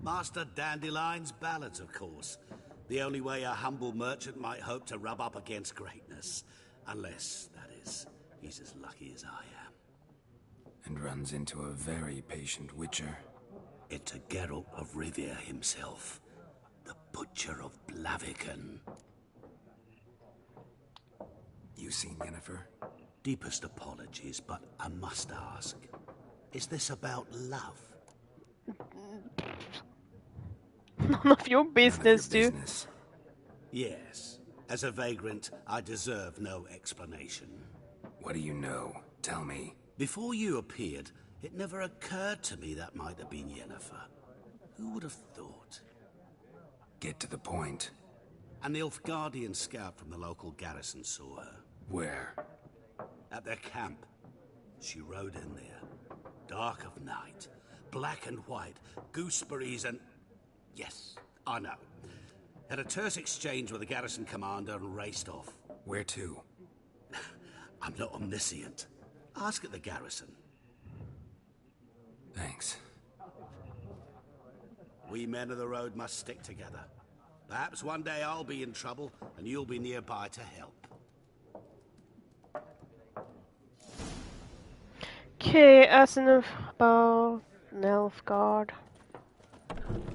Master Dandelion's ballads, of course. The only way a humble merchant might hope to rub up against greatness. Unless, that is, he's as lucky as I am. And runs into a very patient witcher. Into Geralt of Rivia himself. The Butcher of Blaviken. You seen Yennefer? Deepest apologies, but I must ask. Is this about love? None of your business, dude. Yes. As a vagrant, I deserve no explanation. What do you know? Tell me. Before you appeared, it never occurred to me that might have been Yennefer. Who would have thought? Get to the point. An Nilfgaardian scout from the local garrison saw her. Where? At their camp. She rode in there. Dark of night. Black and white. Gooseberries and... Yes, I know. Had a terse exchange with the garrison commander and raced off. Where to? I'm not omniscient. Ask at the garrison. Thanks. We men of the road must stick together. Perhaps one day I'll be in trouble and you'll be nearby to help. Okay, as enough about Nilfgaard.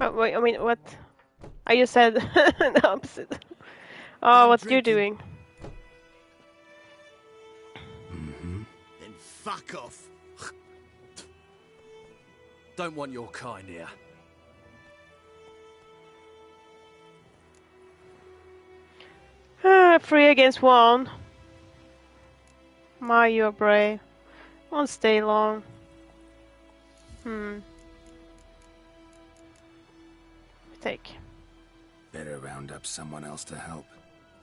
Oh, wait, I mean, what? I just said the opposite. Oh, what you doing? Mm-hmm. Then fuck off. Don't want your kind here. Three against one. My, you're brave. Won't stay long. Take. Better round up someone else to help.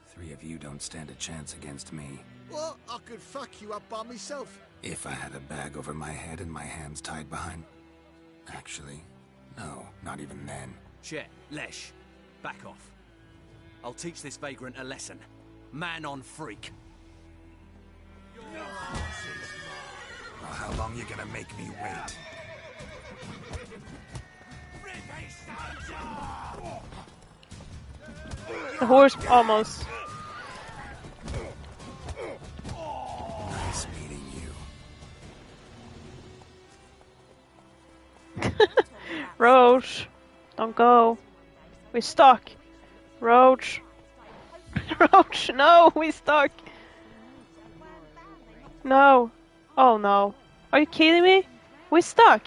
3 of you don't stand a chance against me. Well, I could fuck you up by myself. If I had a bag over my head and my hands tied behind... Actually, no, not even then. Shit, Lesh, back off. I'll teach this vagrant a lesson. Man on freak. Well, how long you gonna make me wait? The horse almost. Nice meeting you. Roach, don't go. We're stuck. Roach. Roach, no, we're stuck. No. Oh no. Are you kidding me? We're stuck.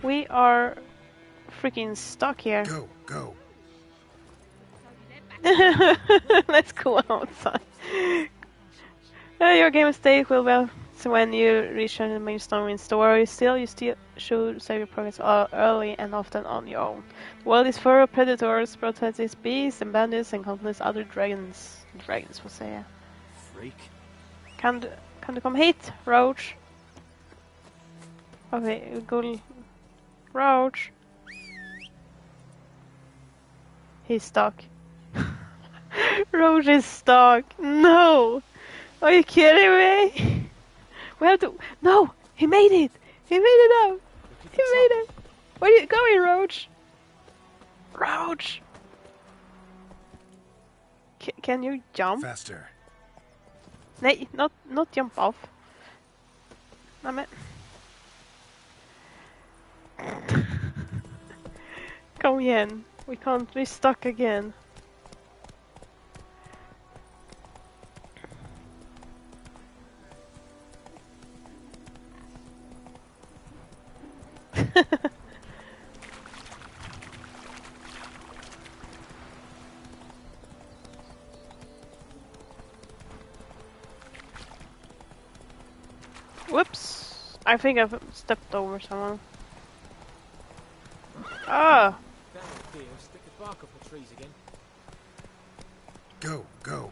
We are freaking stuck here. Go, go. Let's go outside. Your game state will be so when you reach the main story in story. You still should save your progress early and often on your own. The world is full of predators, protected beasts, and bandits, and countless other dragons. Dragons, får säga. Freak. Kan du komma hit, Roach? Okay, go. Roach. He's stuck. Roach is stuck. No! Are you kidding me? We have to... No! He made it! He made it out! He made it! Where are you going, Roach? Roach! Can you jump? Faster. Nej, not jump off. Nej men. Kom igen. We can't be stuck again. Whoops! I think I've stepped over someone. Ah! Stick the bark off the trees again. Go, go.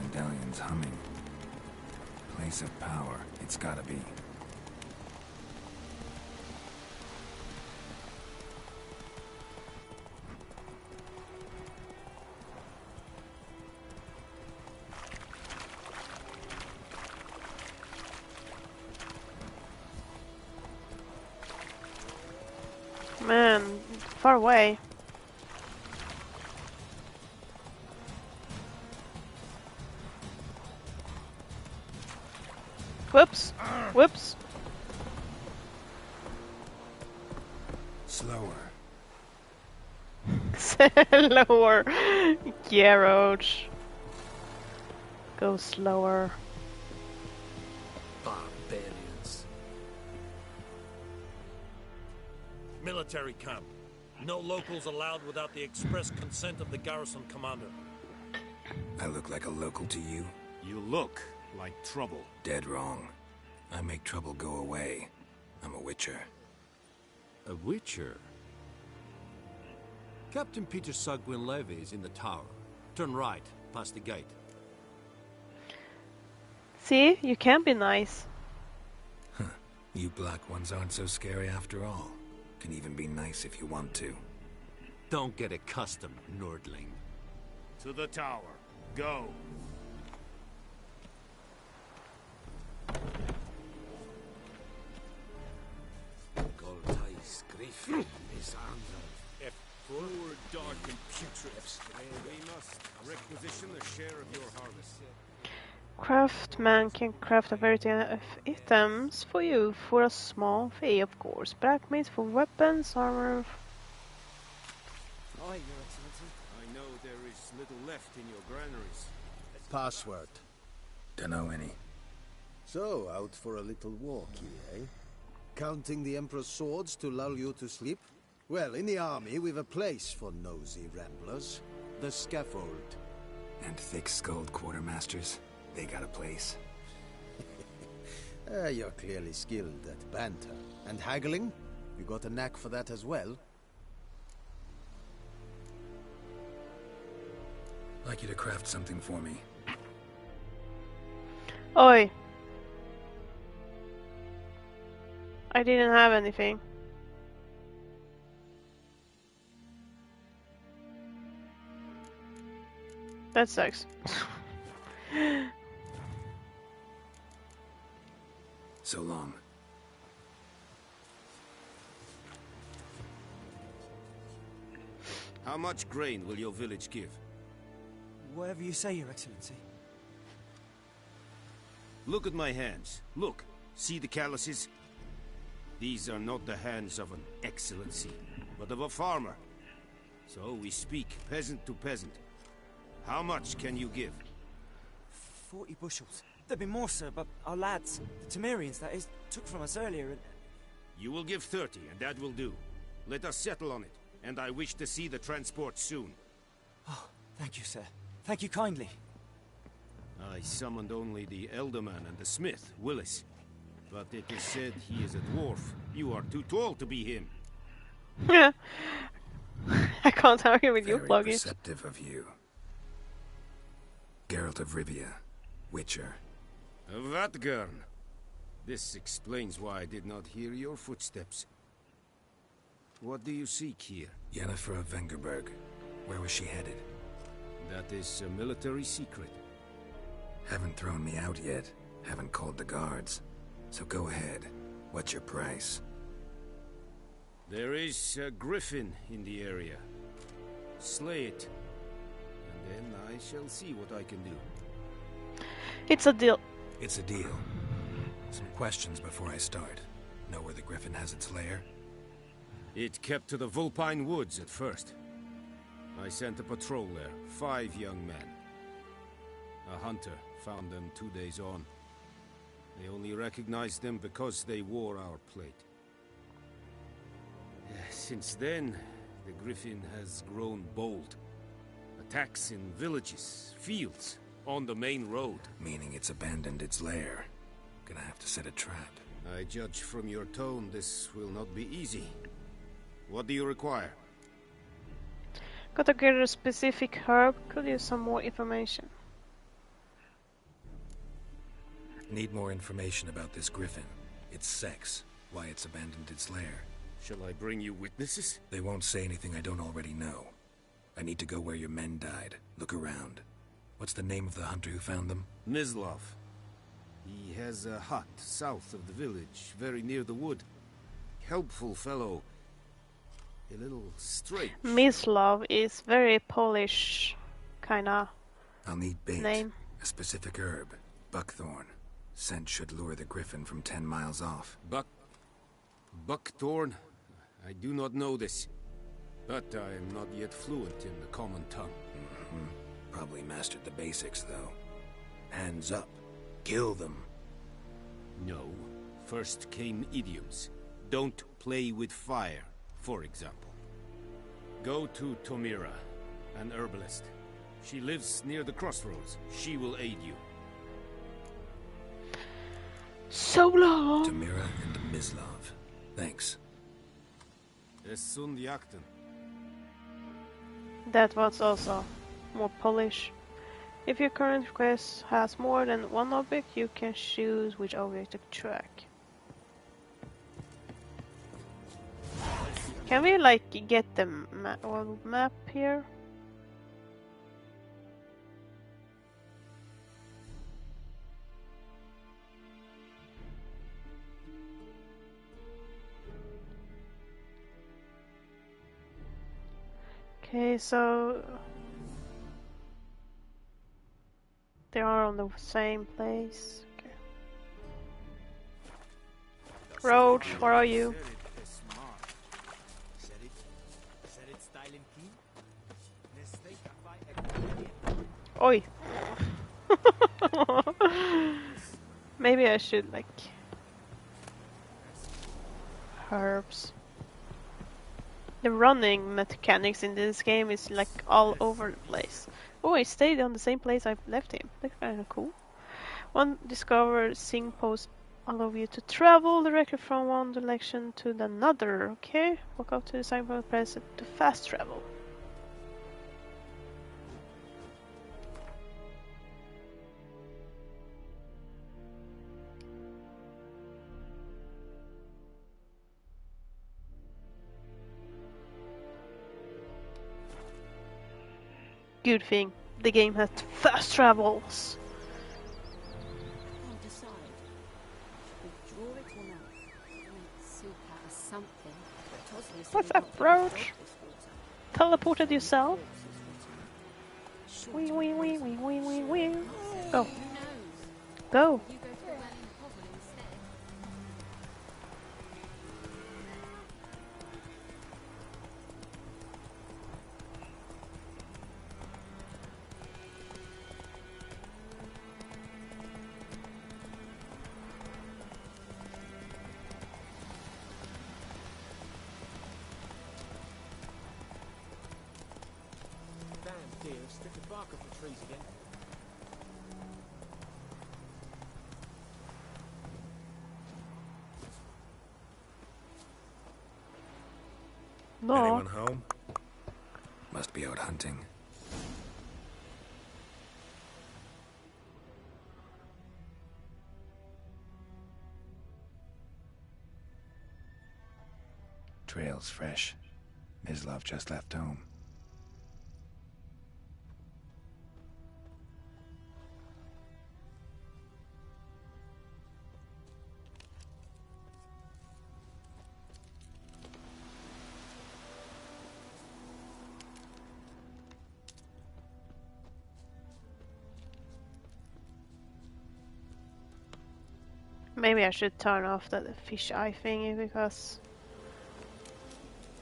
Medallion's humming. Place of power. It's gotta be. Man, far away. Whoops! Whoops! Slower. Slower. Yeah, Roach. Go slower. Barbarians. Military camp. No locals allowed without the express consent of the garrison commander. I look like a local to you? You look like trouble. Dead wrong. I make trouble go away. I'm a witcher. A witcher? Captain Peter Sagwin Levy is in the tower. Turn right, past the gate. See, you can be nice. Huh. You black ones aren't so scary after all. Can even be nice if you want to. Don't get accustomed, Nordling. To the tower. Go. Goltais Griffin is under F4 dark and putrid. We must requisition a share of your harvest. Craftsman can craft a variety of items for you for a small fee, of course. Blacksmith for weapons, armor. Aye, Your Excellency. I know there is little left in your granaries. Password. Dunno any. So, out for a little walk here, eh? Counting the Emperor's swords to lull you to sleep? Well, in the army, we've a place for nosy ramblers. The scaffold. And thick-skulled quartermasters. They got a place. You're clearly skilled at banter. And haggling? You got a knack for that as well? Like you to craft something for me. Oi! I didn't have anything. That sucks. So long. How much grain will your village give? Whatever you say, Your Excellency. Look at my hands. Look. See the calluses? These are not the hands of an excellency, but of a farmer. So we speak peasant to peasant. How much can you give? 40 bushels. There'd be more, sir, but our lads, the Temerians, that is, took from us earlier and... You will give 30, and that will do. Let us settle on it, and I wish to see the transport soon. Oh, thank you, sir. Thank you kindly. I summoned only the Elderman and the smith, Willis. But it is said he is a dwarf. You are too tall to be him. Yeah. I can't argue with you, Very Pluggy. perceptive of you. Geralt of Rivia, Witcher. Vatgern. This explains why I did not hear your footsteps. What do you seek here? Yennefer of Vengerberg. Where was she headed? That is a military secret. Haven't thrown me out yet, Haven't called the guards. So go ahead. What's your price? There is a griffin in the area. Slay it, and then I shall see what I can do. It's a deal. It's a deal. Some questions before I start. Know where the griffin has its lair? It kept to the Vulpine Woods at first. I sent a patrol there, 5 young men. A hunter found them 2 days on. They only recognized them because they wore our plate. Since then, the griffin has grown bold. Attacks in villages, fields, on the main road. Meaning it's abandoned its lair. Gonna have to set a trap. I judge from your tone this will not be easy. What do you require? Got to get a specific herb. Could use some more information. Need more information about this griffin. Its sex. Why it's abandoned its lair. Shall I bring you witnesses? They won't say anything I don't already know. I need to go where your men died. Look around. What's the name of the hunter who found them? Mislav. He has a hut south of the village, very near the wood. Helpful fellow. A little strange. Mislav is very Polish, kinda. I'll need bait. Name. A specific herb. Buckthorn. Scent should lure the griffin from 10 miles off. Buckthorn? I do not know this. But I am not yet fluent in the common tongue. Probably mastered the basics, though. Hands up. Kill them. No. First came idioms. Don't play with fire, for example. Go to Tomira, an herbalist. She lives near the crossroads. She will aid you. So long. Tomira and Mislav. Thanks. Esundjakten. That was also more Polish. If your current quest has more than one object, you can choose which object to track. Can we like get the map here? Okay, so they are on the same place. Okay. Roach, where are you? Oi! Maybe I should like herbs. The running mechanics in this game is like all over the place. Oh, I stayed on the same place I left him. That's kind of cool. One discovered signposts allow you to travel directly from one direction to another. Okay, walk up to the signpost, press it to fast travel. Good thing the game has fast travels. What's up, Roach? Teleported yourself? Wee wee wee wee wee wee wee. Go. Go. Stick the bark off the trees again. No. Anyone home? Must be out hunting. Trail's fresh. Mislav just left home. Maybe I should turn off the fish eye thingy because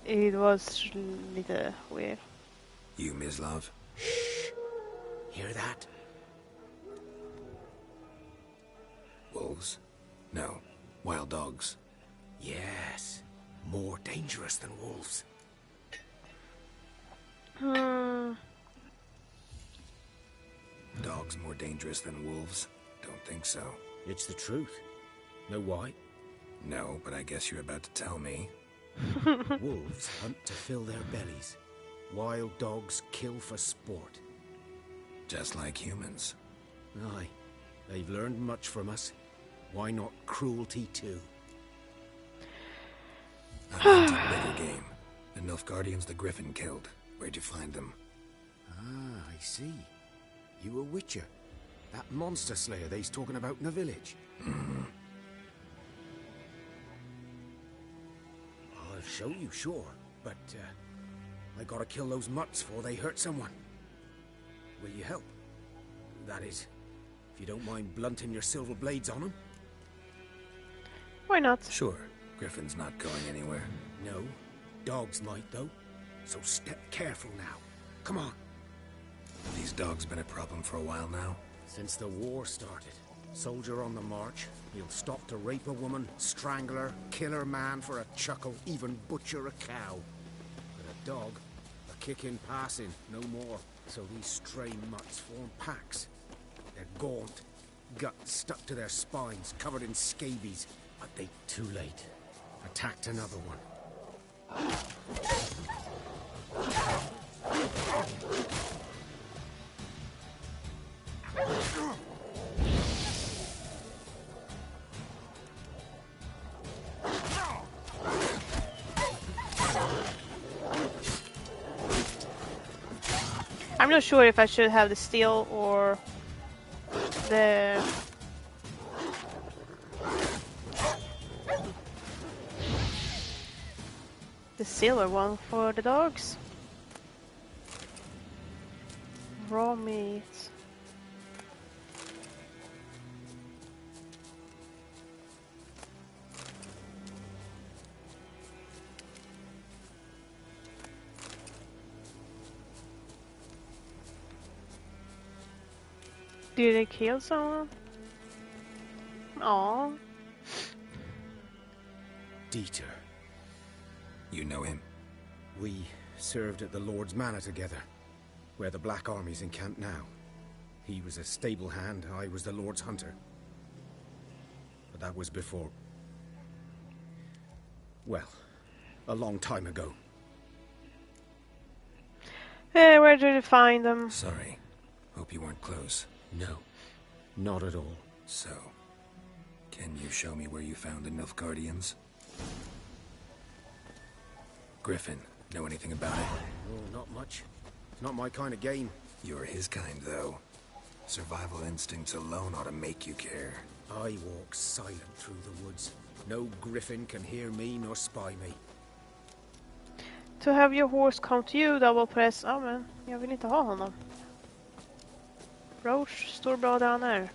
it was a little weird. You, Mislav? Shh! Hear that? Wolves? No. Wild dogs. Yes. More dangerous than wolves. Dogs more dangerous than wolves? Don't think so. It's the truth. Know why? No, but I guess you're about to tell me. Wolves hunt to fill their bellies. Wild dogs kill for sport. Just like humans. Aye. They've learned much from us. Why not cruelty too? I'm into bigger game. The Nilfgaardians the Griffin killed. Where'd you find them? Ah, I see. You a witcher. That monster slayer they's talking about in the village. I'll show you, sure. But, I gotta kill those mutts before they hurt someone. Will you help? That is, if you don't mind blunting your silver blades on them. Why not? Sure. Griffin's not going anywhere. No. Dogs might, though. So step careful now. Come on. These dogs been a problem for a while now? Since the war started. Soldier on the march. He'll stop to rape a woman, strangle her, kill her man for a chuckle, even butcher a cow. But a dog, a kick in passing, no more. So these stray mutts form packs. They're gaunt, guts stuck to their spines, covered in scabies. But they too late. Attacked another one. I'm not sure if I should have the steel or the silver one for the dogs. Raw meat. Did they kill someone? Aww. Dieter. You know him? We served at the Lord's Manor together, where the Black Army's encamped now. He was a stable hand, I was the Lord's hunter. But that was before... well, a long time ago. Where did you find them? Sorry. Hope you weren't close. No, not at all. So, can you show me where you found the Nilfgaardians? Griffin, know anything about it? Oh, not much. It's not my kind of game. You're his kind, though. Survival instincts alone ought to make you care. I walk silent through the woods. No griffin can hear me nor spy me. To have your horse come to you, double press. Ja, men jag vill inte ha honom. Roach står bra där han är.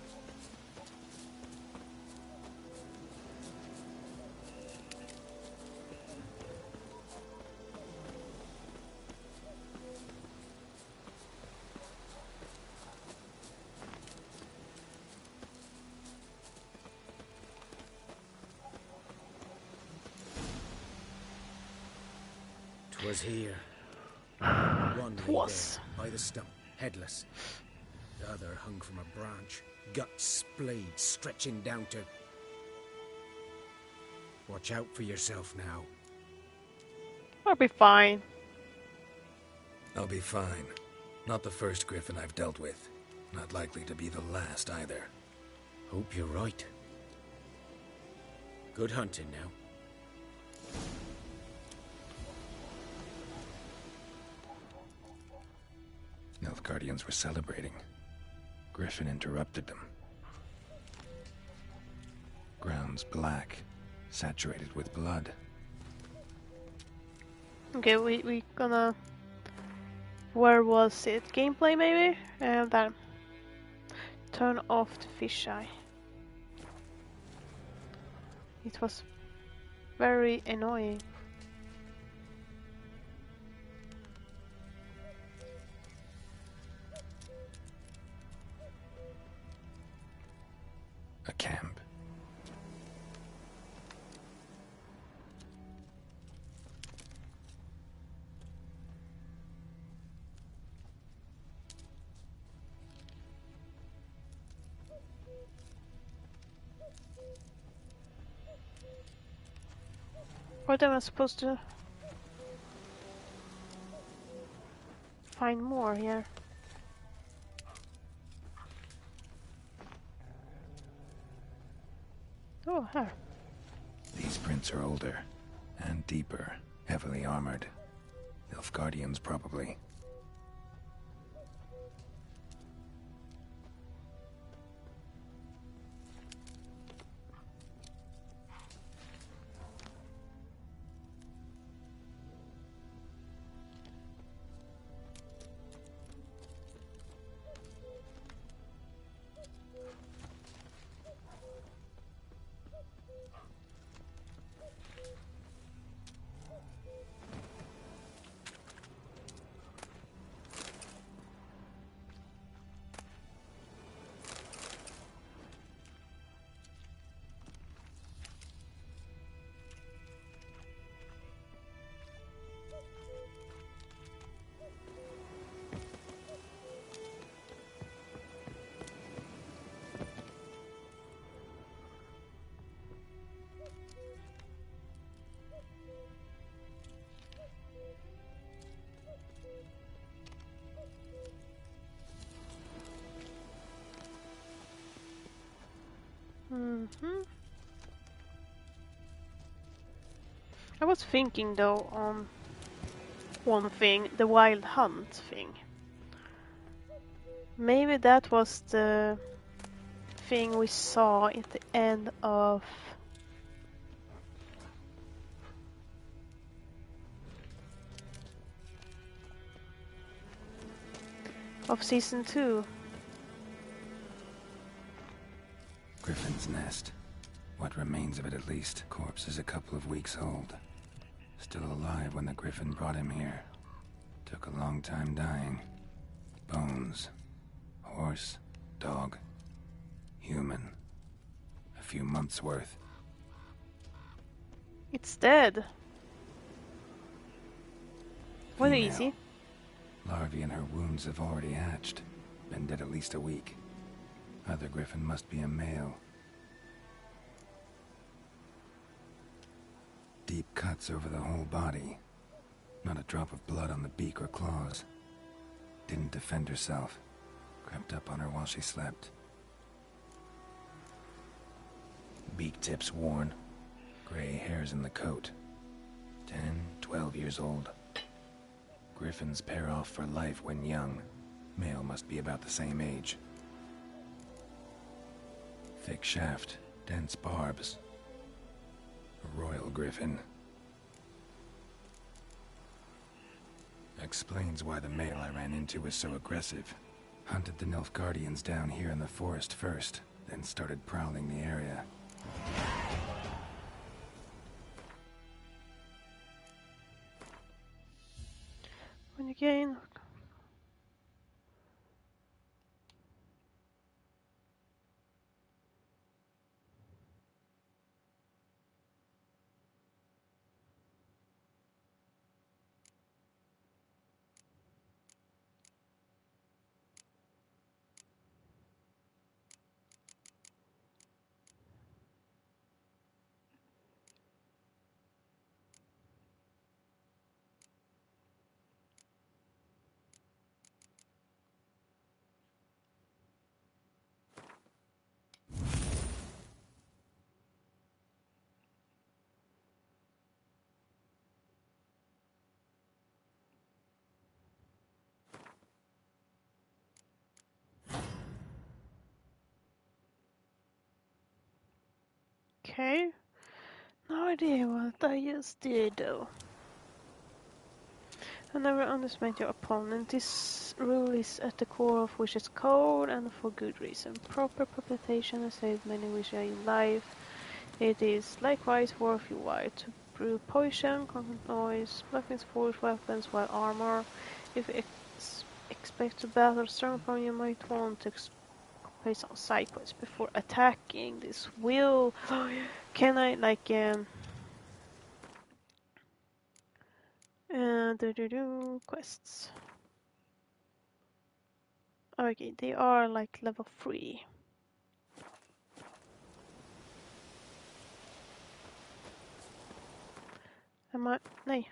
Was here. One lay there, by the stump, headless. The other hung from a branch, guts splayed, stretching down to... Watch out for yourself now. I'll be fine. I'll be fine. Not the first griffin I've dealt with. Not likely to be the last either. Hope you're right. Good hunting now. Nilfgaardians were celebrating. Griffin interrupted them. Ground's black, saturated with blood. Okay, we gonna... Where was it? Gameplay maybe? There. Turn off the fisheye. It was very annoying. A camp. What am I supposed to find more here? Oh, here. These prints are older and deeper, heavily armored. Nilfgaardians, probably. I was thinking though on one thing, the wild hunt thing. Maybe that was the thing we saw at the end of season 2. Griffin's nest. What remains of it, at least. Corpse is a couple of weeks old. Still alive when the Griffin brought him here. Took a long time dying. Bones. Horse. Dog. Human. A few months' worth. It's dead. Was it Female. easy? Larvae in her wounds have already hatched. Been dead at least a week. Other Griffin must be a male. Deep cuts over the whole body. Not a drop of blood on the beak or claws. Didn't defend herself. Crept up on her while she slept. Beak tips worn. Gray hairs in the coat. 10, 12 years old. Griffins pair off for life when young. Male must be about the same age. Thick shaft, dense barbs. A royal griffin. Explains why the male I ran into was so aggressive. Hunted the Nilfgaardians down here in the forest first, then started prowling the area. When you gain... Okay. No idea what I just did though. I never underestimate your opponent. This rule is at the core of Wish's code and for good reason. Proper preparation has saved many Wishes in life. It is likewise worth your while to brew poison, constant noise, blackness, force weapons, while armor. If you expect to battle Stormform, you might want to complete some side quests before attacking. This will... Can I, like, quests. Okay, they are like level 3. Am I... Nej.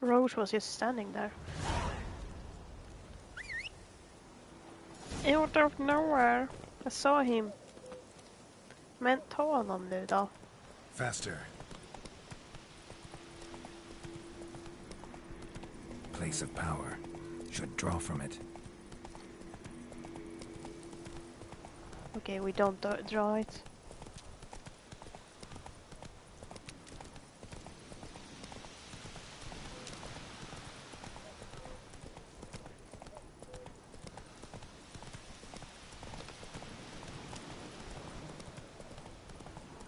Roach was just standing there. Out of nowhere. I saw him. Men ta honom nu då. Faster. Place of power. Should draw from it. Okay, we don't draw it.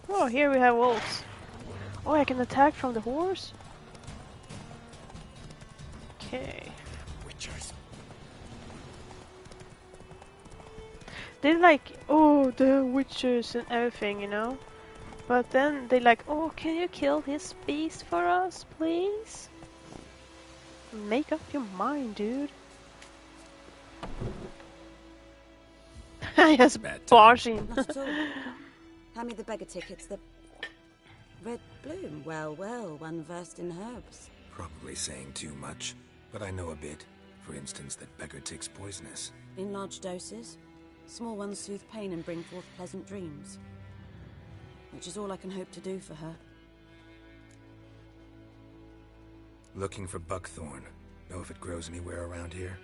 Oh, here we have wolves. Oh, I can attack from the horse? Okay. Witchers. They're like, oh, the witches and everything, you know? But then they like, oh, can you kill this beast for us, please? Make up your mind, dude. I just barging. Not at all. Hand me the beggar tickets. The red bloom. Well, well, one versed in herbs. Probably saying too much, but I know a bit. For instance, that beggar tick's poisonous. In large doses. Small ones soothe pain and bring forth pleasant dreams. Which is all I can hope to do for her. Looking for buckthorn. Know if it grows anywhere around here?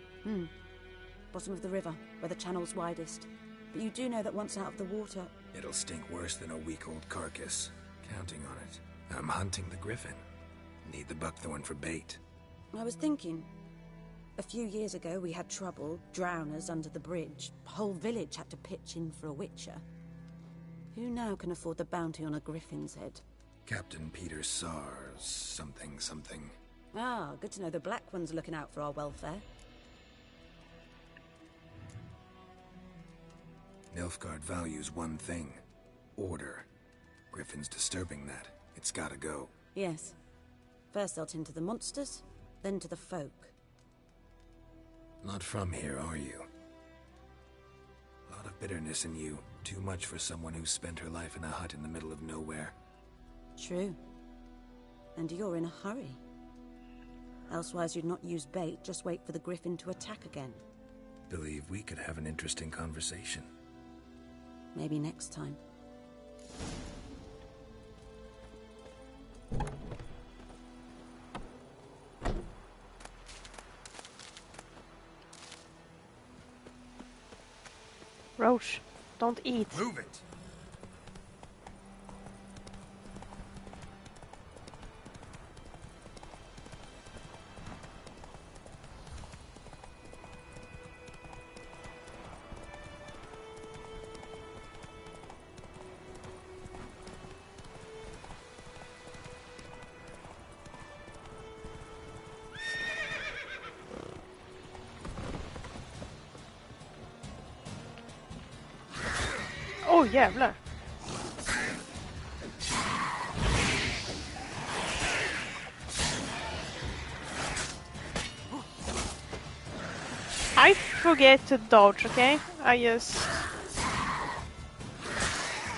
Bottom of the river, where the channel's widest. But you do know that once out of the water... It'll stink worse than a week-old carcass. Counting on it. I'm hunting the griffin. Need the buckthorn for bait. I was thinking... A few years ago we had trouble, drowners under the bridge. Whole village had to pitch in for a witcher. Who now can afford the bounty on a griffin's head? Captain Peter Sars, something. Ah, good to know the Black One's looking out for our welfare. Nilfgaard values one thing. Order. Griffin's disturbing that. It's gotta go. Yes. First they'll tend to the monsters, then to the folk. Not from here, are you? A lot of bitterness in you. Too much for someone who spent her life in a hut in the middle of nowhere. True. And you're in a hurry. Elsewise you'd not use bait, just wait for the griffin to attack again. Believe we could have an interesting conversation. Maybe next time. Roach, don't eat. Move it! Oh jävlar. I forget to dodge, okay?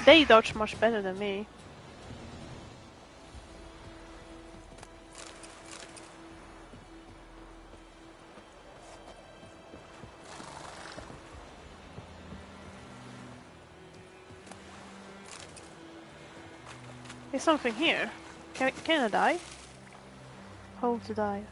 They dodge much better than me. There's something here. Can I die? Hold to die.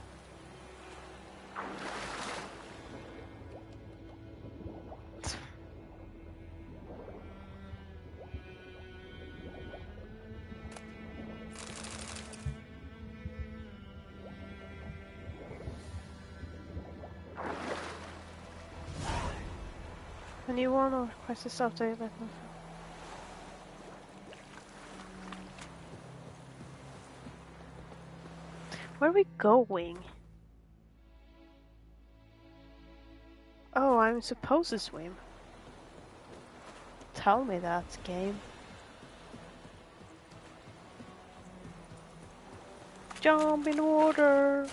A new one or request this update? Let me. Where are we going? Oh, I'm supposed to swim. Tell me that, game. Jump in the water.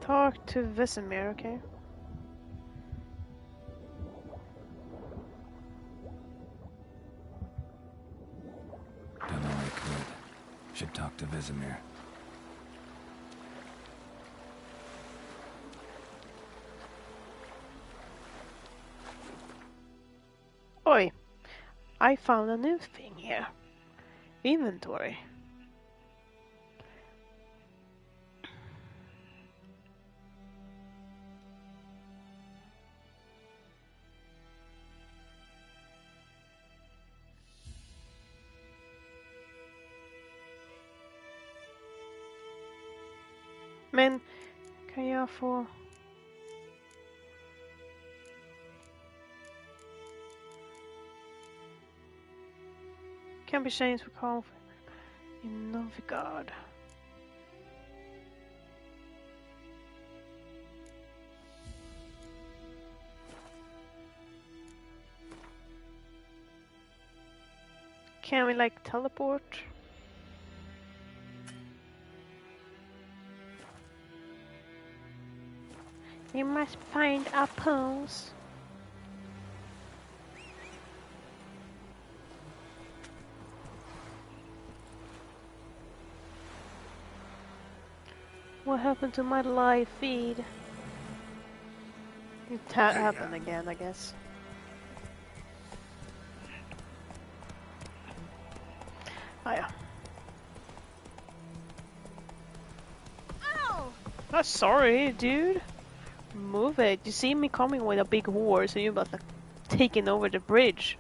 Talk to Vesemir, okay? Don't know I could. Should talk to Vesemir. Oi, I found a new thing here. Inventory. Men, kan jag få... Can be changed for call in Novigard. Can we like teleport? We must find a pose. What happened to my live feed? It happened again, I guess. Oh yeah. Ow! Oh, sorry, dude. Move it. You see me coming with a big horse, so you're about like taking over the bridge.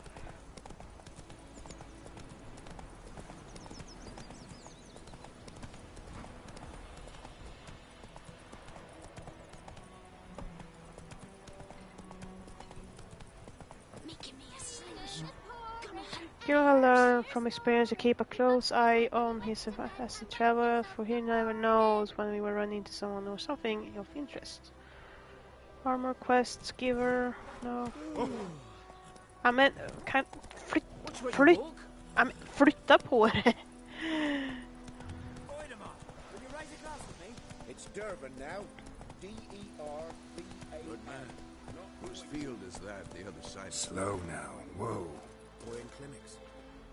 You'll learn from experience to keep a close eye on his as he travels, for he never knows when we will run into someone or something of interest. Armor quests giver, no. I meant, kan flytta på det. It's Durban now. D-E-R-B-A. Good man. Whose field is that? The other side. Slow now. Whoa. Boy in clinics.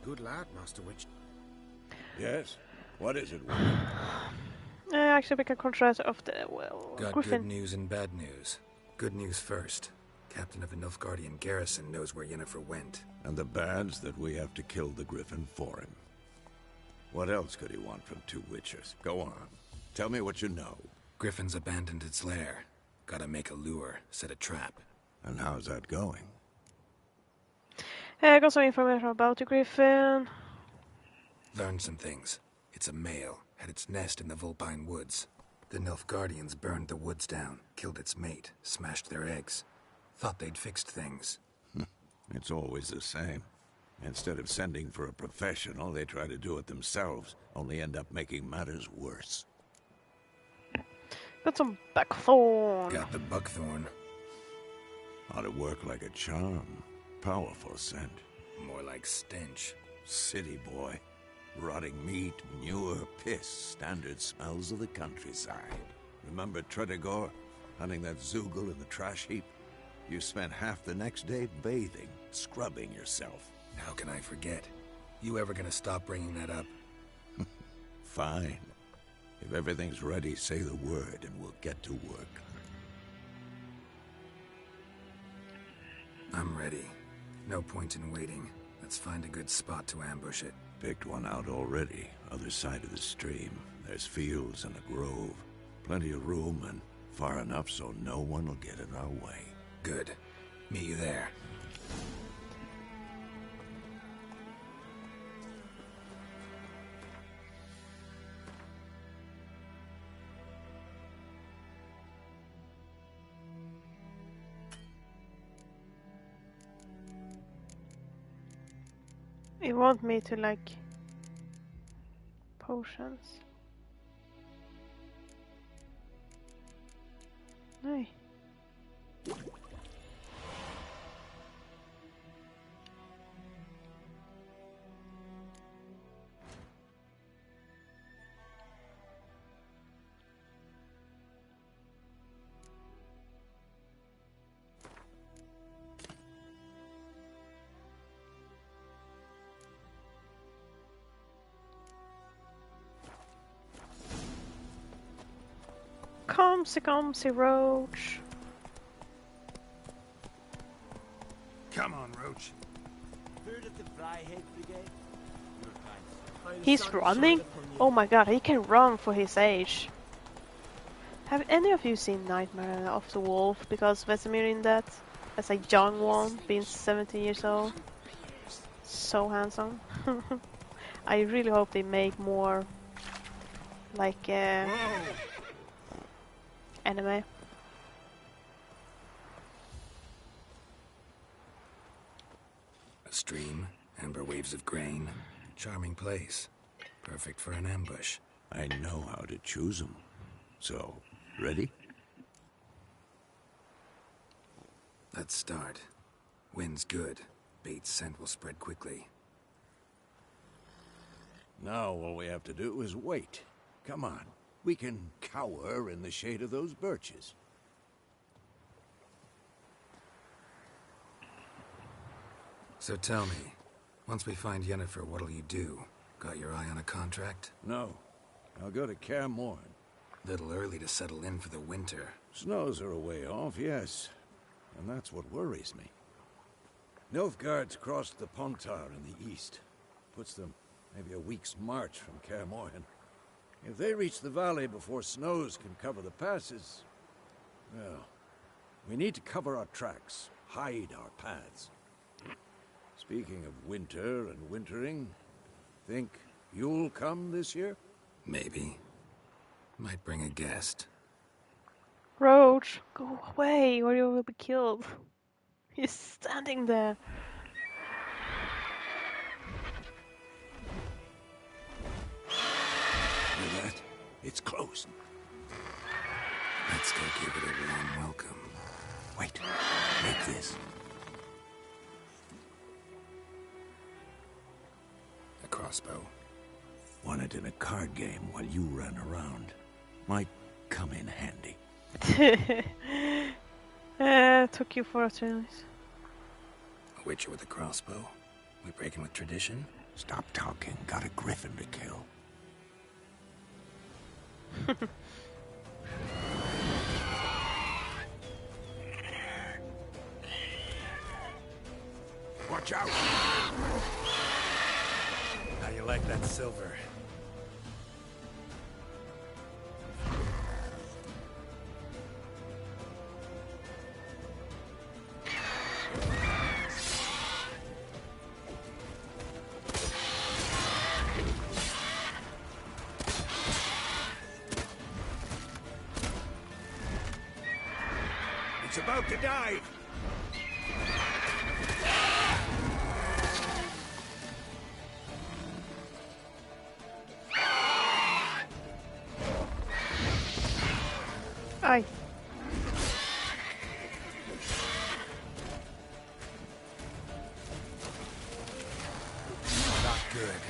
Good lad, Master Witch. Yes? What is it? Actually, we can contrast of the, well, Got Griffin. good news and bad news. Good news first. Captain of the Nilfgaardian garrison knows where Yennefer went. And the bad's that we have to kill the Griffin for him. What else could he want from two Witchers? Go on. Tell me what you know. Griffin's abandoned its lair. Gotta make a lure, set a trap. And how's that going? I got some information about the Griffin. Learned some things. It's a male, had its nest in the Vulpine Woods. The Nilfgaardians burned the woods down, killed its mate, smashed their eggs. Thought they'd fixed things. It's always the same. Instead of sending for a professional, they try to do it themselves, only end up making matters worse. Got some buckthorn. Got the buckthorn. Ought to work like a charm. Powerful scent. More like stench. City boy. Rotting meat, manure, piss. Standard smells of the countryside. Remember Tredegor? Hunting that Zoogle in the trash heap? You spent half the next day bathing, scrubbing yourself. How can I forget? You ever gonna stop bringing that up? Fine. If everything's ready, say the word and we'll get to work. I'm ready. No point in waiting. Let's find a good spot to ambush it. Picked one out already. Other side of the stream. There's fields and a grove. Plenty of room and far enough so no one will get in our way. Good. Meet you there. You want me to like potions? Nej. Comsy Roach. Come on, Roach. He's running? Oh my god, he can run for his age. Have any of you seen Nightmare of the Wolf? Because Vesemir in that, as a young one, being 17 years old. So handsome. I really hope they make more like anime. A stream, amber waves of grain, charming place. Perfect for an ambush. I know how to choose them. So, ready? Let's start. Wind's good. Bait's scent will spread quickly. Now all we have to do is wait. Come on. We can cower in the shade of those birches. So tell me, once we find Yennefer, what'll you do? Got your eye on a contract? No. I'll go to Kaer Morhen. Little early to settle in for the winter. Snows are a way off, yes. And that's what worries me. Nilfgaard's crossed the Pontar in the east. Puts them maybe a week's march from Kaer Morhen. If they reach the valley before snows can cover the passes, well, we need to cover our tracks, hide our paths. Speaking of winter and wintering, think you'll come this year? Maybe. Might bring a guest. Roach, go away or you will be killed. He's standing there. Hear that? It's close. Let's go give it a warm welcome. Wait, take this. A crossbow. Won it in a card game while you ran around. Might come in handy. Took you for a turn. A witcher with a crossbow? We breaking with tradition? Stop talking. Got a griffin to kill. Watch out! How you like that silver? It's about to dive! Aye. Not good.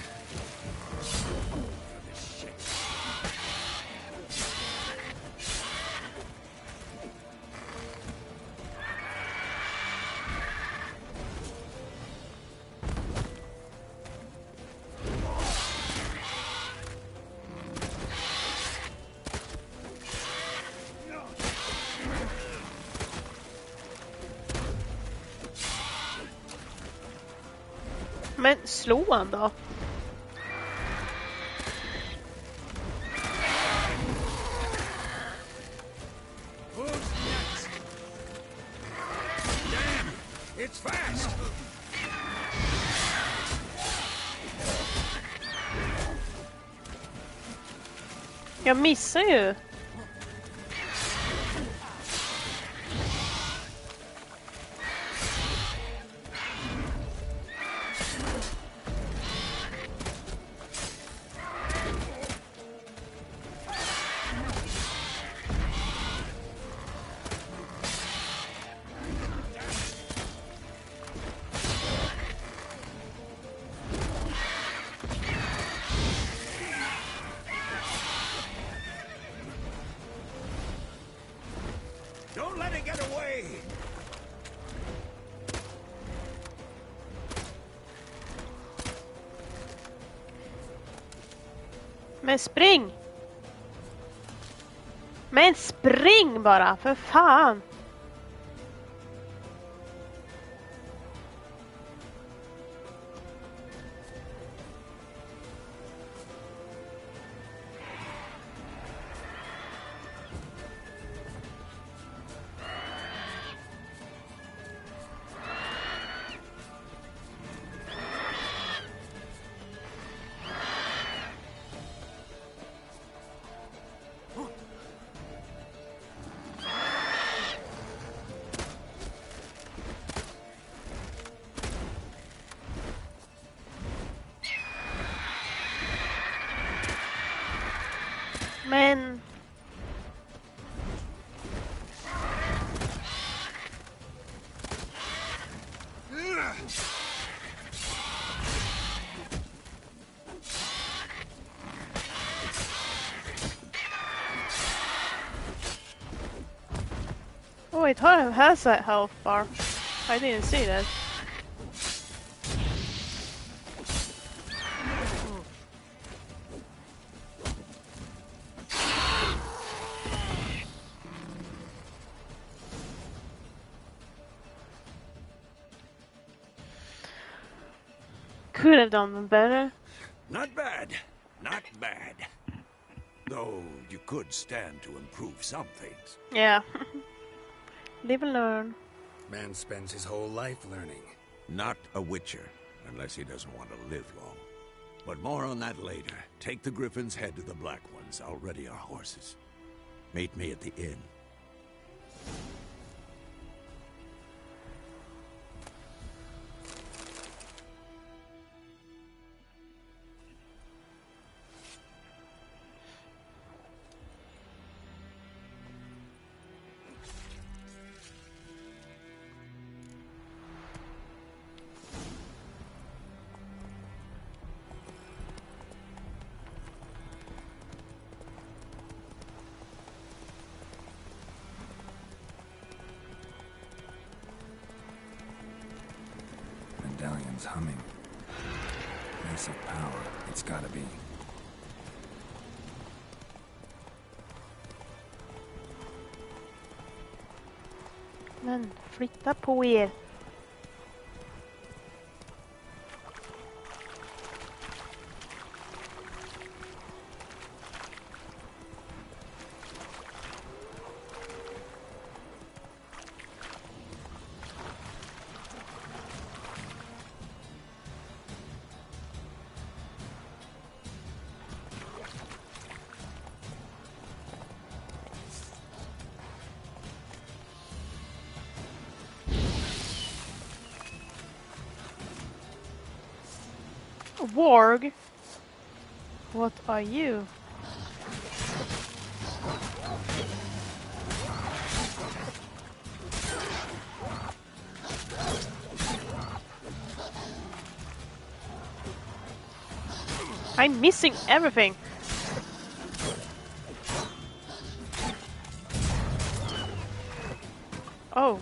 Men slå han då. Who's next? Damn! It's fast! Jag missar ju. Men spring! Men spring bara, för fan! Men... Oh, it has that health bar. I didn't see that. Could have done them better. Not bad. Not bad. Though you could stand to improve some things. Yeah. Live and learn. Man spends his whole life learning. Not a witcher, unless he doesn't want to live long. But more on that later. Take the Griffin's head to the Black Ones. I'll ready our horses. Meet me at the inn. Medallion's humming. Place of power. It's gotta be. Men flytta på er. Warg? What are you? I'm missing everything. Oh.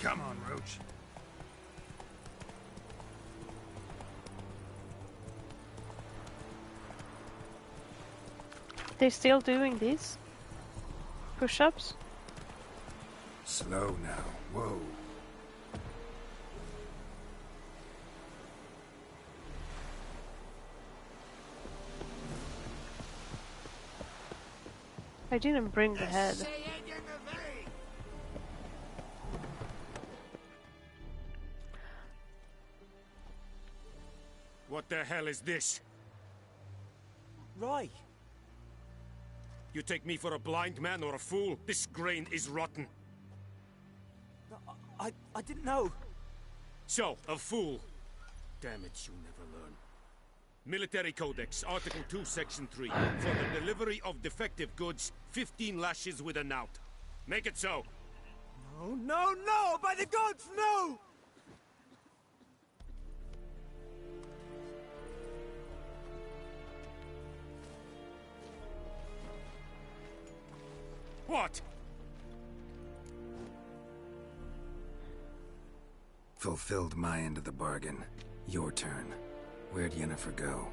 Come on, Roach. They're still doing these push-ups? Slow now. Whoa. I didn't bring the head. What the hell is this? Right. You take me for a blind man or a fool? This grain is rotten. I didn't know. So, a fool. Damn it, you never learn. Military Codex, Article 2, Section 3. For the delivery of defective goods, 15 lashes with a knout. Make it so. No, no, no! By the gods, no! What? Fulfilled my end of the bargain. Your turn. Where'd Yennefer go?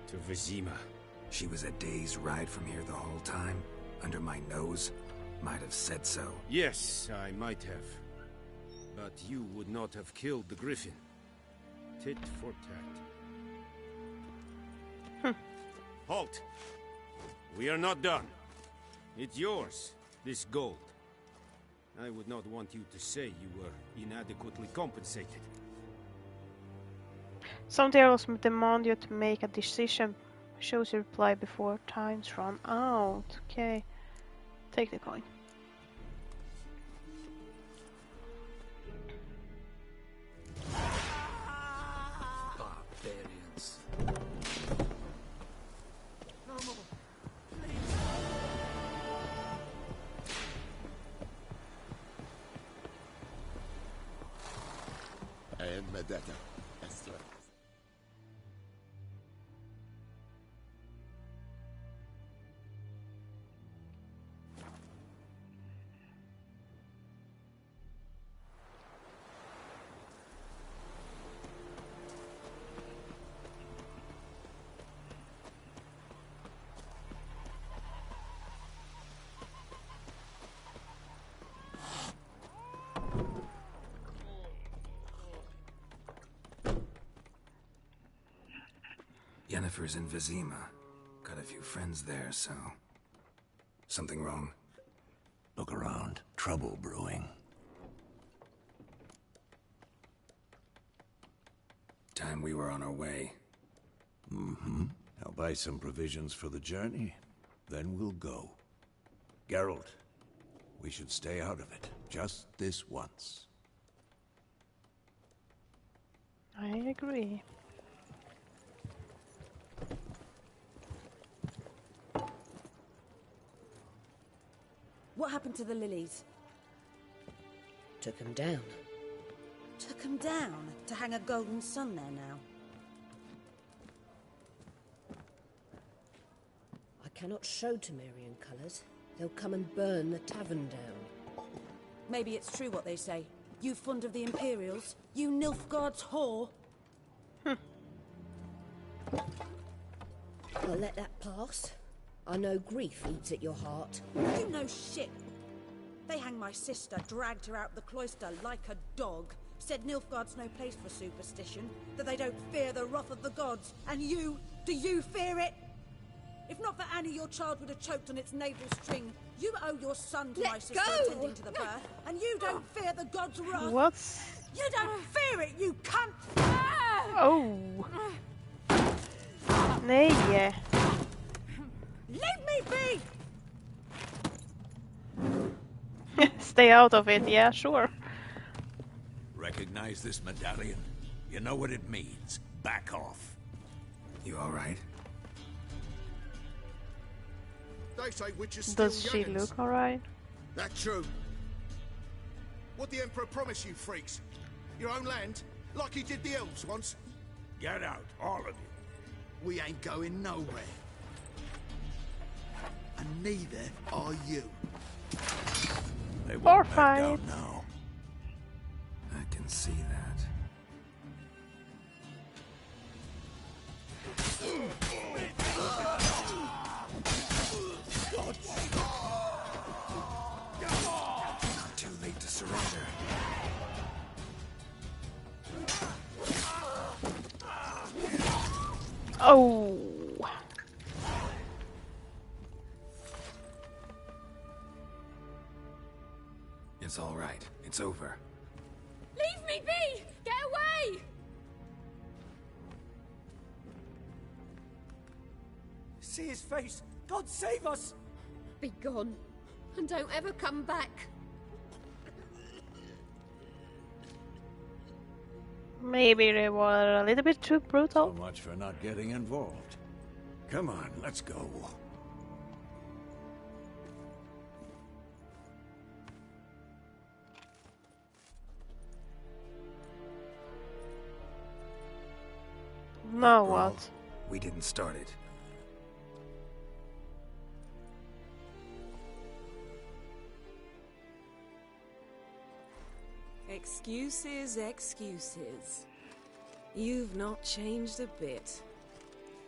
To Vizima. She was a day's ride from here the whole time? Under my nose? Might have said so. Yes, I might have. But you would not have killed the griffin. Tit for tat. Halt! We are not done. It's yours, this gold. I would not want you to say you were inadequately compensated. Some heroes demand you to make a decision. Shows your reply before time's run out. Okay. Take the coin. Barbarians. No more. I am Medetta. Esther. Yennefer's in Vizima. Got a few friends there, so... Something wrong? Look around. Trouble brewing. Time we were on our way. Mm-hmm. I'll buy some provisions for the journey. Then we'll go. Geralt, we should stay out of it. Just this once. I agree. What happened to the lilies? Took them down. Took them down to hang a golden sun there now. I cannot show Temerian colours. They'll come and burn the tavern down. Maybe it's true what they say. You fond of the Imperials? You Nilfgaard's whore? I'll let that pass. I know grief eats at your heart. You know shit. They hanged my sister, dragged her out the cloister like a dog. Said Nilfgaard's no place for superstition, that they don't fear the wrath of the gods. And you, do you fear it? If not for Annie, your child would have choked on its navel string. You owe your son to my sister attending to the birth, and you don't fear the gods' wrath. What? You don't fear it, you cunt! Oh. Nej. Leave me be! Stay out of it, yeah, sure. Recognize this medallion? You know what it means. Back off. You alright? They say witches still Does she youngins. look alright? That's true. What the Emperor promised you freaks? Your own land? Like he did the elves once? Get out, all of you. We ain't going nowhere. And neither are you. They Or won't back fight. down now. I can see that. Not too late to surrender. Oh. It's all right. It's over. Leave me be! Get away! See his face! God save us! Be gone, and don't ever come back. Maybe they were a little bit too brutal. So much for not getting involved. Come on, let's go. Now After all, what? We didn't start it. Excuses, excuses. You've not changed a bit.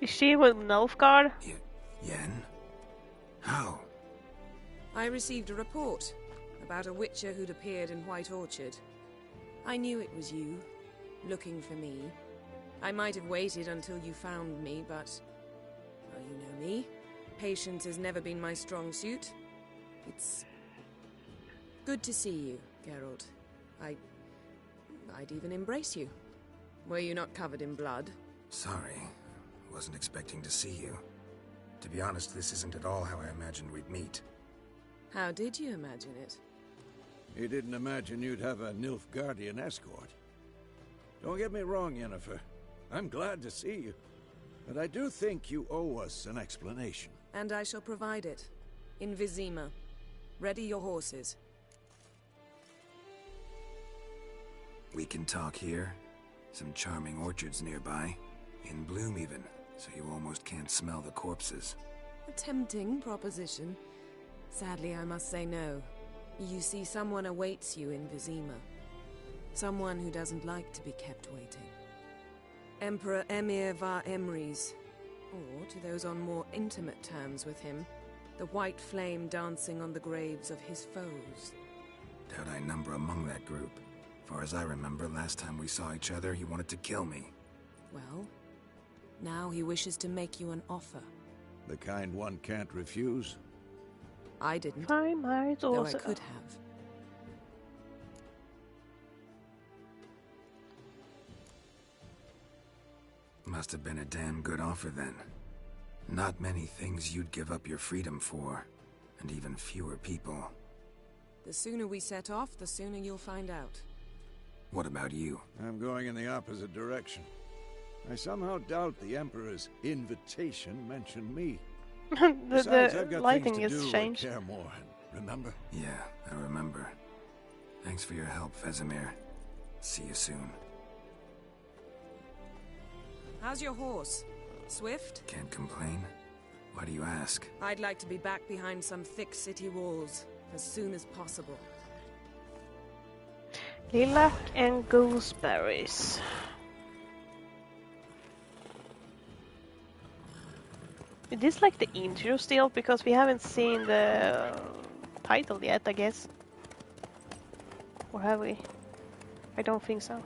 Is she with Nilfgaard? Yen? How? I received a report about a witcher who'd appeared in White Orchard. I knew it was you, looking for me. I might have waited until you found me, but... well, you know me. Patience has never been my strong suit. It's... good to see you, Geralt. I'd even embrace you. Were you not covered in blood? Sorry. Wasn't expecting to see you. To be honest, this isn't at all how I imagined we'd meet. How did you imagine it? He didn't imagine you'd have a Nilfgaardian escort. Don't get me wrong, Yennefer. I'm glad to see you. But I do think you owe us an explanation. And I shall provide it. In Vizima. Ready your horses. We can talk here. Some charming orchards nearby. In bloom even, so you almost can't smell the corpses. A tempting proposition. Sadly, I must say no. You see, someone awaits you in Vizima. Someone who doesn't like to be kept waiting. Emperor Emir var Emrys. Or, to those on more intimate terms with him, the white flame dancing on the graves of his foes. Doubt I number among that group. Far as I remember, last time we saw each other, he wanted to kill me. Well, now he wishes to make you an offer. The kind one can't refuse? I didn't. Fine, might though also. I could have. Must have been a damn good offer then. Not many things you'd give up your freedom for, and even fewer people. The sooner we set off, the sooner you'll find out. What about you? I'm going in the opposite direction. I somehow doubt the Emperor's invitation mentioned me. Besides, I've got lighting things to is do changed. at Kaer Morhen, remember? Yeah, I remember. Thanks for your help, Vesemir. See you soon. How's your horse? Swift? Can't complain. Why do you ask? I'd like to be back behind some thick city walls as soon as possible. Lilac and gooseberries. Is this like the intro still? Because we haven't seen the title yet, I guess. Or have we? I don't think so.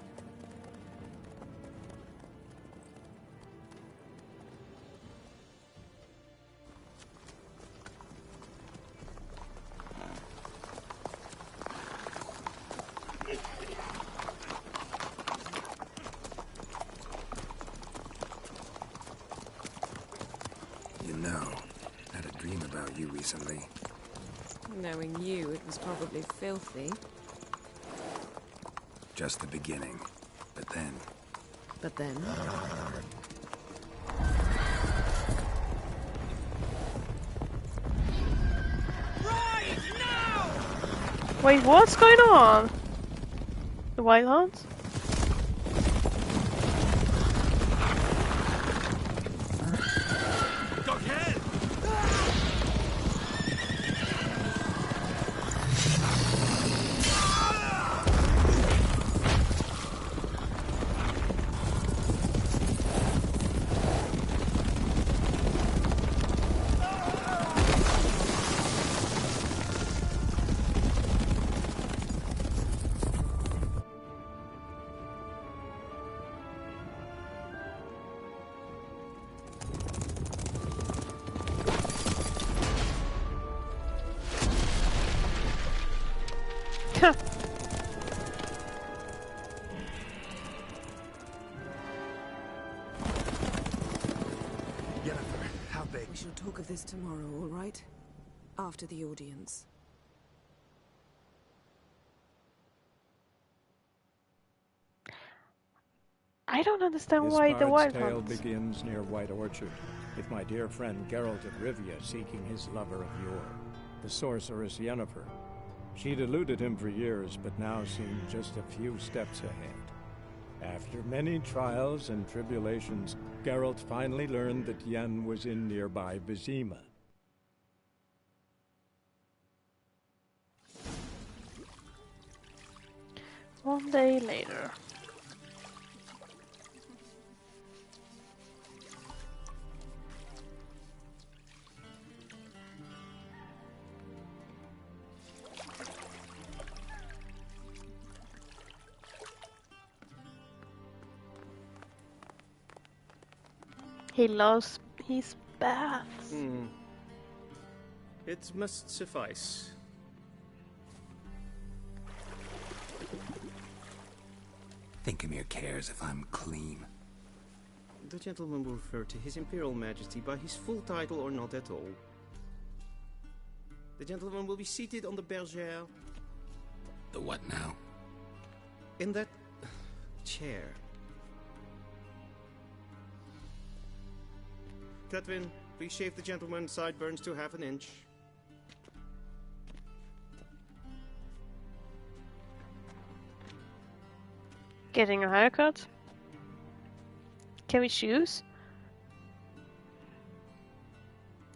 Recently. Knowing you, it was probably filthy. Just the beginning. But then... But then? Right now! Wait, what's going on? The Wild Hunt? We shall talk of this tomorrow, all right? After the audience. I don't understand why the Wild tale Hunt. begins near White Orchard, with my dear friend Geralt of Rivia seeking his lover of yore, the sorceress Yennefer. She'd eluded him for years, but now seemed just a few steps ahead. After many trials and tribulations, Geralt finally learned that Yen was in nearby Vizima. One day later. He loves his baths. It must suffice. Thinkemere cares if I'm clean. The gentleman will refer to His Imperial Majesty by his full title or not at all. The gentleman will be seated on the bergère. The what now? In that chair. Catwin, please shave the gentleman's sideburns to half an inch. Getting a haircut? Can we choose?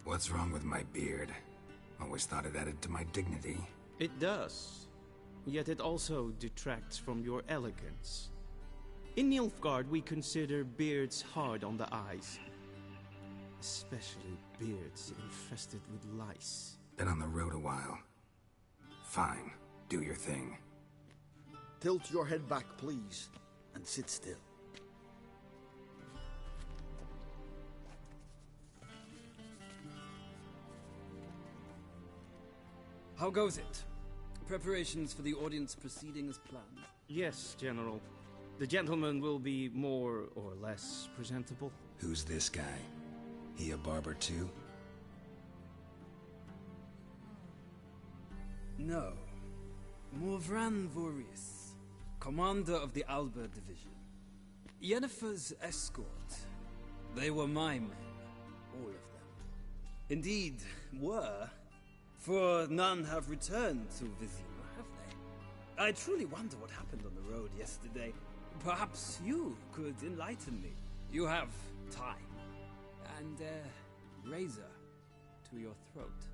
What's wrong with my beard? Always thought it added to my dignity. It does. Yet it also detracts from your elegance. In Nilfgaard, we consider beards hard on the eyes. Especially beards infested with lice. Been on the road a while. Fine, do your thing. Tilt your head back, please, and sit still. How goes it? Preparations for the audience proceeding as planned? Yes, General. The gentleman will be more or less presentable. Who's this guy? He a barber too? No. Morvran Vorius, commander of the Alba Division. Yennefer's escort. They were my men, all of them. Indeed, were, for none have returned to Vizima, have they? I truly wonder what happened on the road yesterday. Perhaps you could enlighten me. You have time. And a razor to your throat.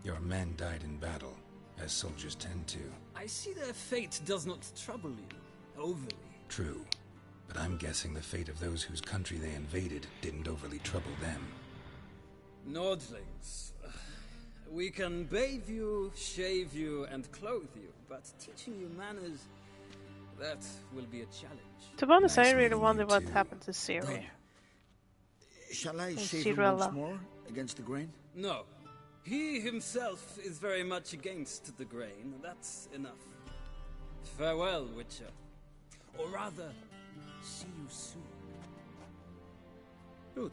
Your men died in battle, as soldiers tend to. I see their fate does not trouble you overly. True, but I'm guessing the fate of those whose country they invaded didn't overly trouble them. Nordlings. We can bathe you, shave you, and clothe you, but teaching you manners, that will be a challenge. To be honest, I really wonder what happened to Ciri. Shall I And shave him Cirilla. once more against the grain? No. He himself is very much against the grain. That's enough. Farewell, Witcher. Or rather, see you soon. Good.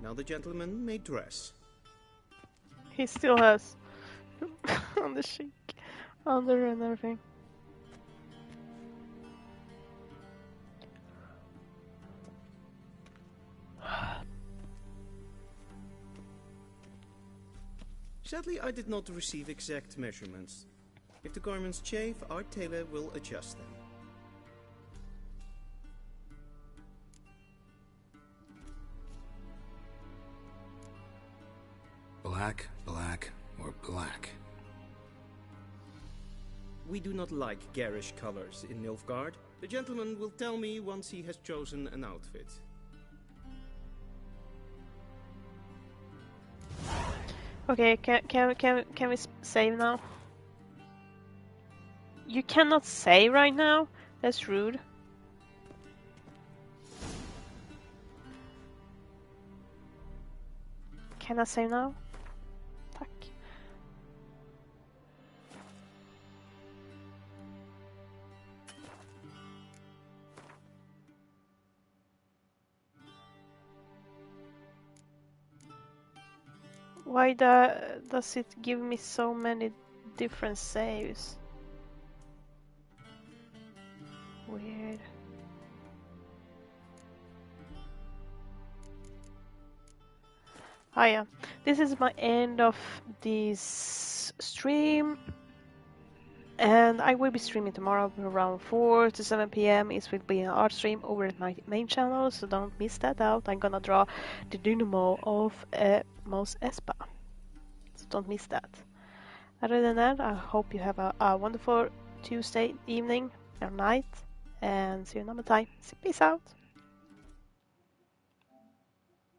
Now the gentleman may dress. He still has on the cheek, under and everything. Sadly, I did not receive exact measurements. If the garments chafe, our tailor will adjust them. Black, black, or black? We do not like garish colors in Nilfgaard. The gentleman will tell me once he has chosen an outfit. Okay, can we save now? You cannot save right now? That's rude. Can I save now? Tack. Why does it give me so many different saves? Weird. Oh yeah, this is my end of this stream, and I will be streaming tomorrow around 4 to 7 p.m. It will be an art stream over at my main channel, so don't miss that out. I'm gonna draw the Dynamo of Mos Espa, so don't miss that. Other than that, I hope you have a wonderful Tuesday evening or night, and see you another time. Peace out.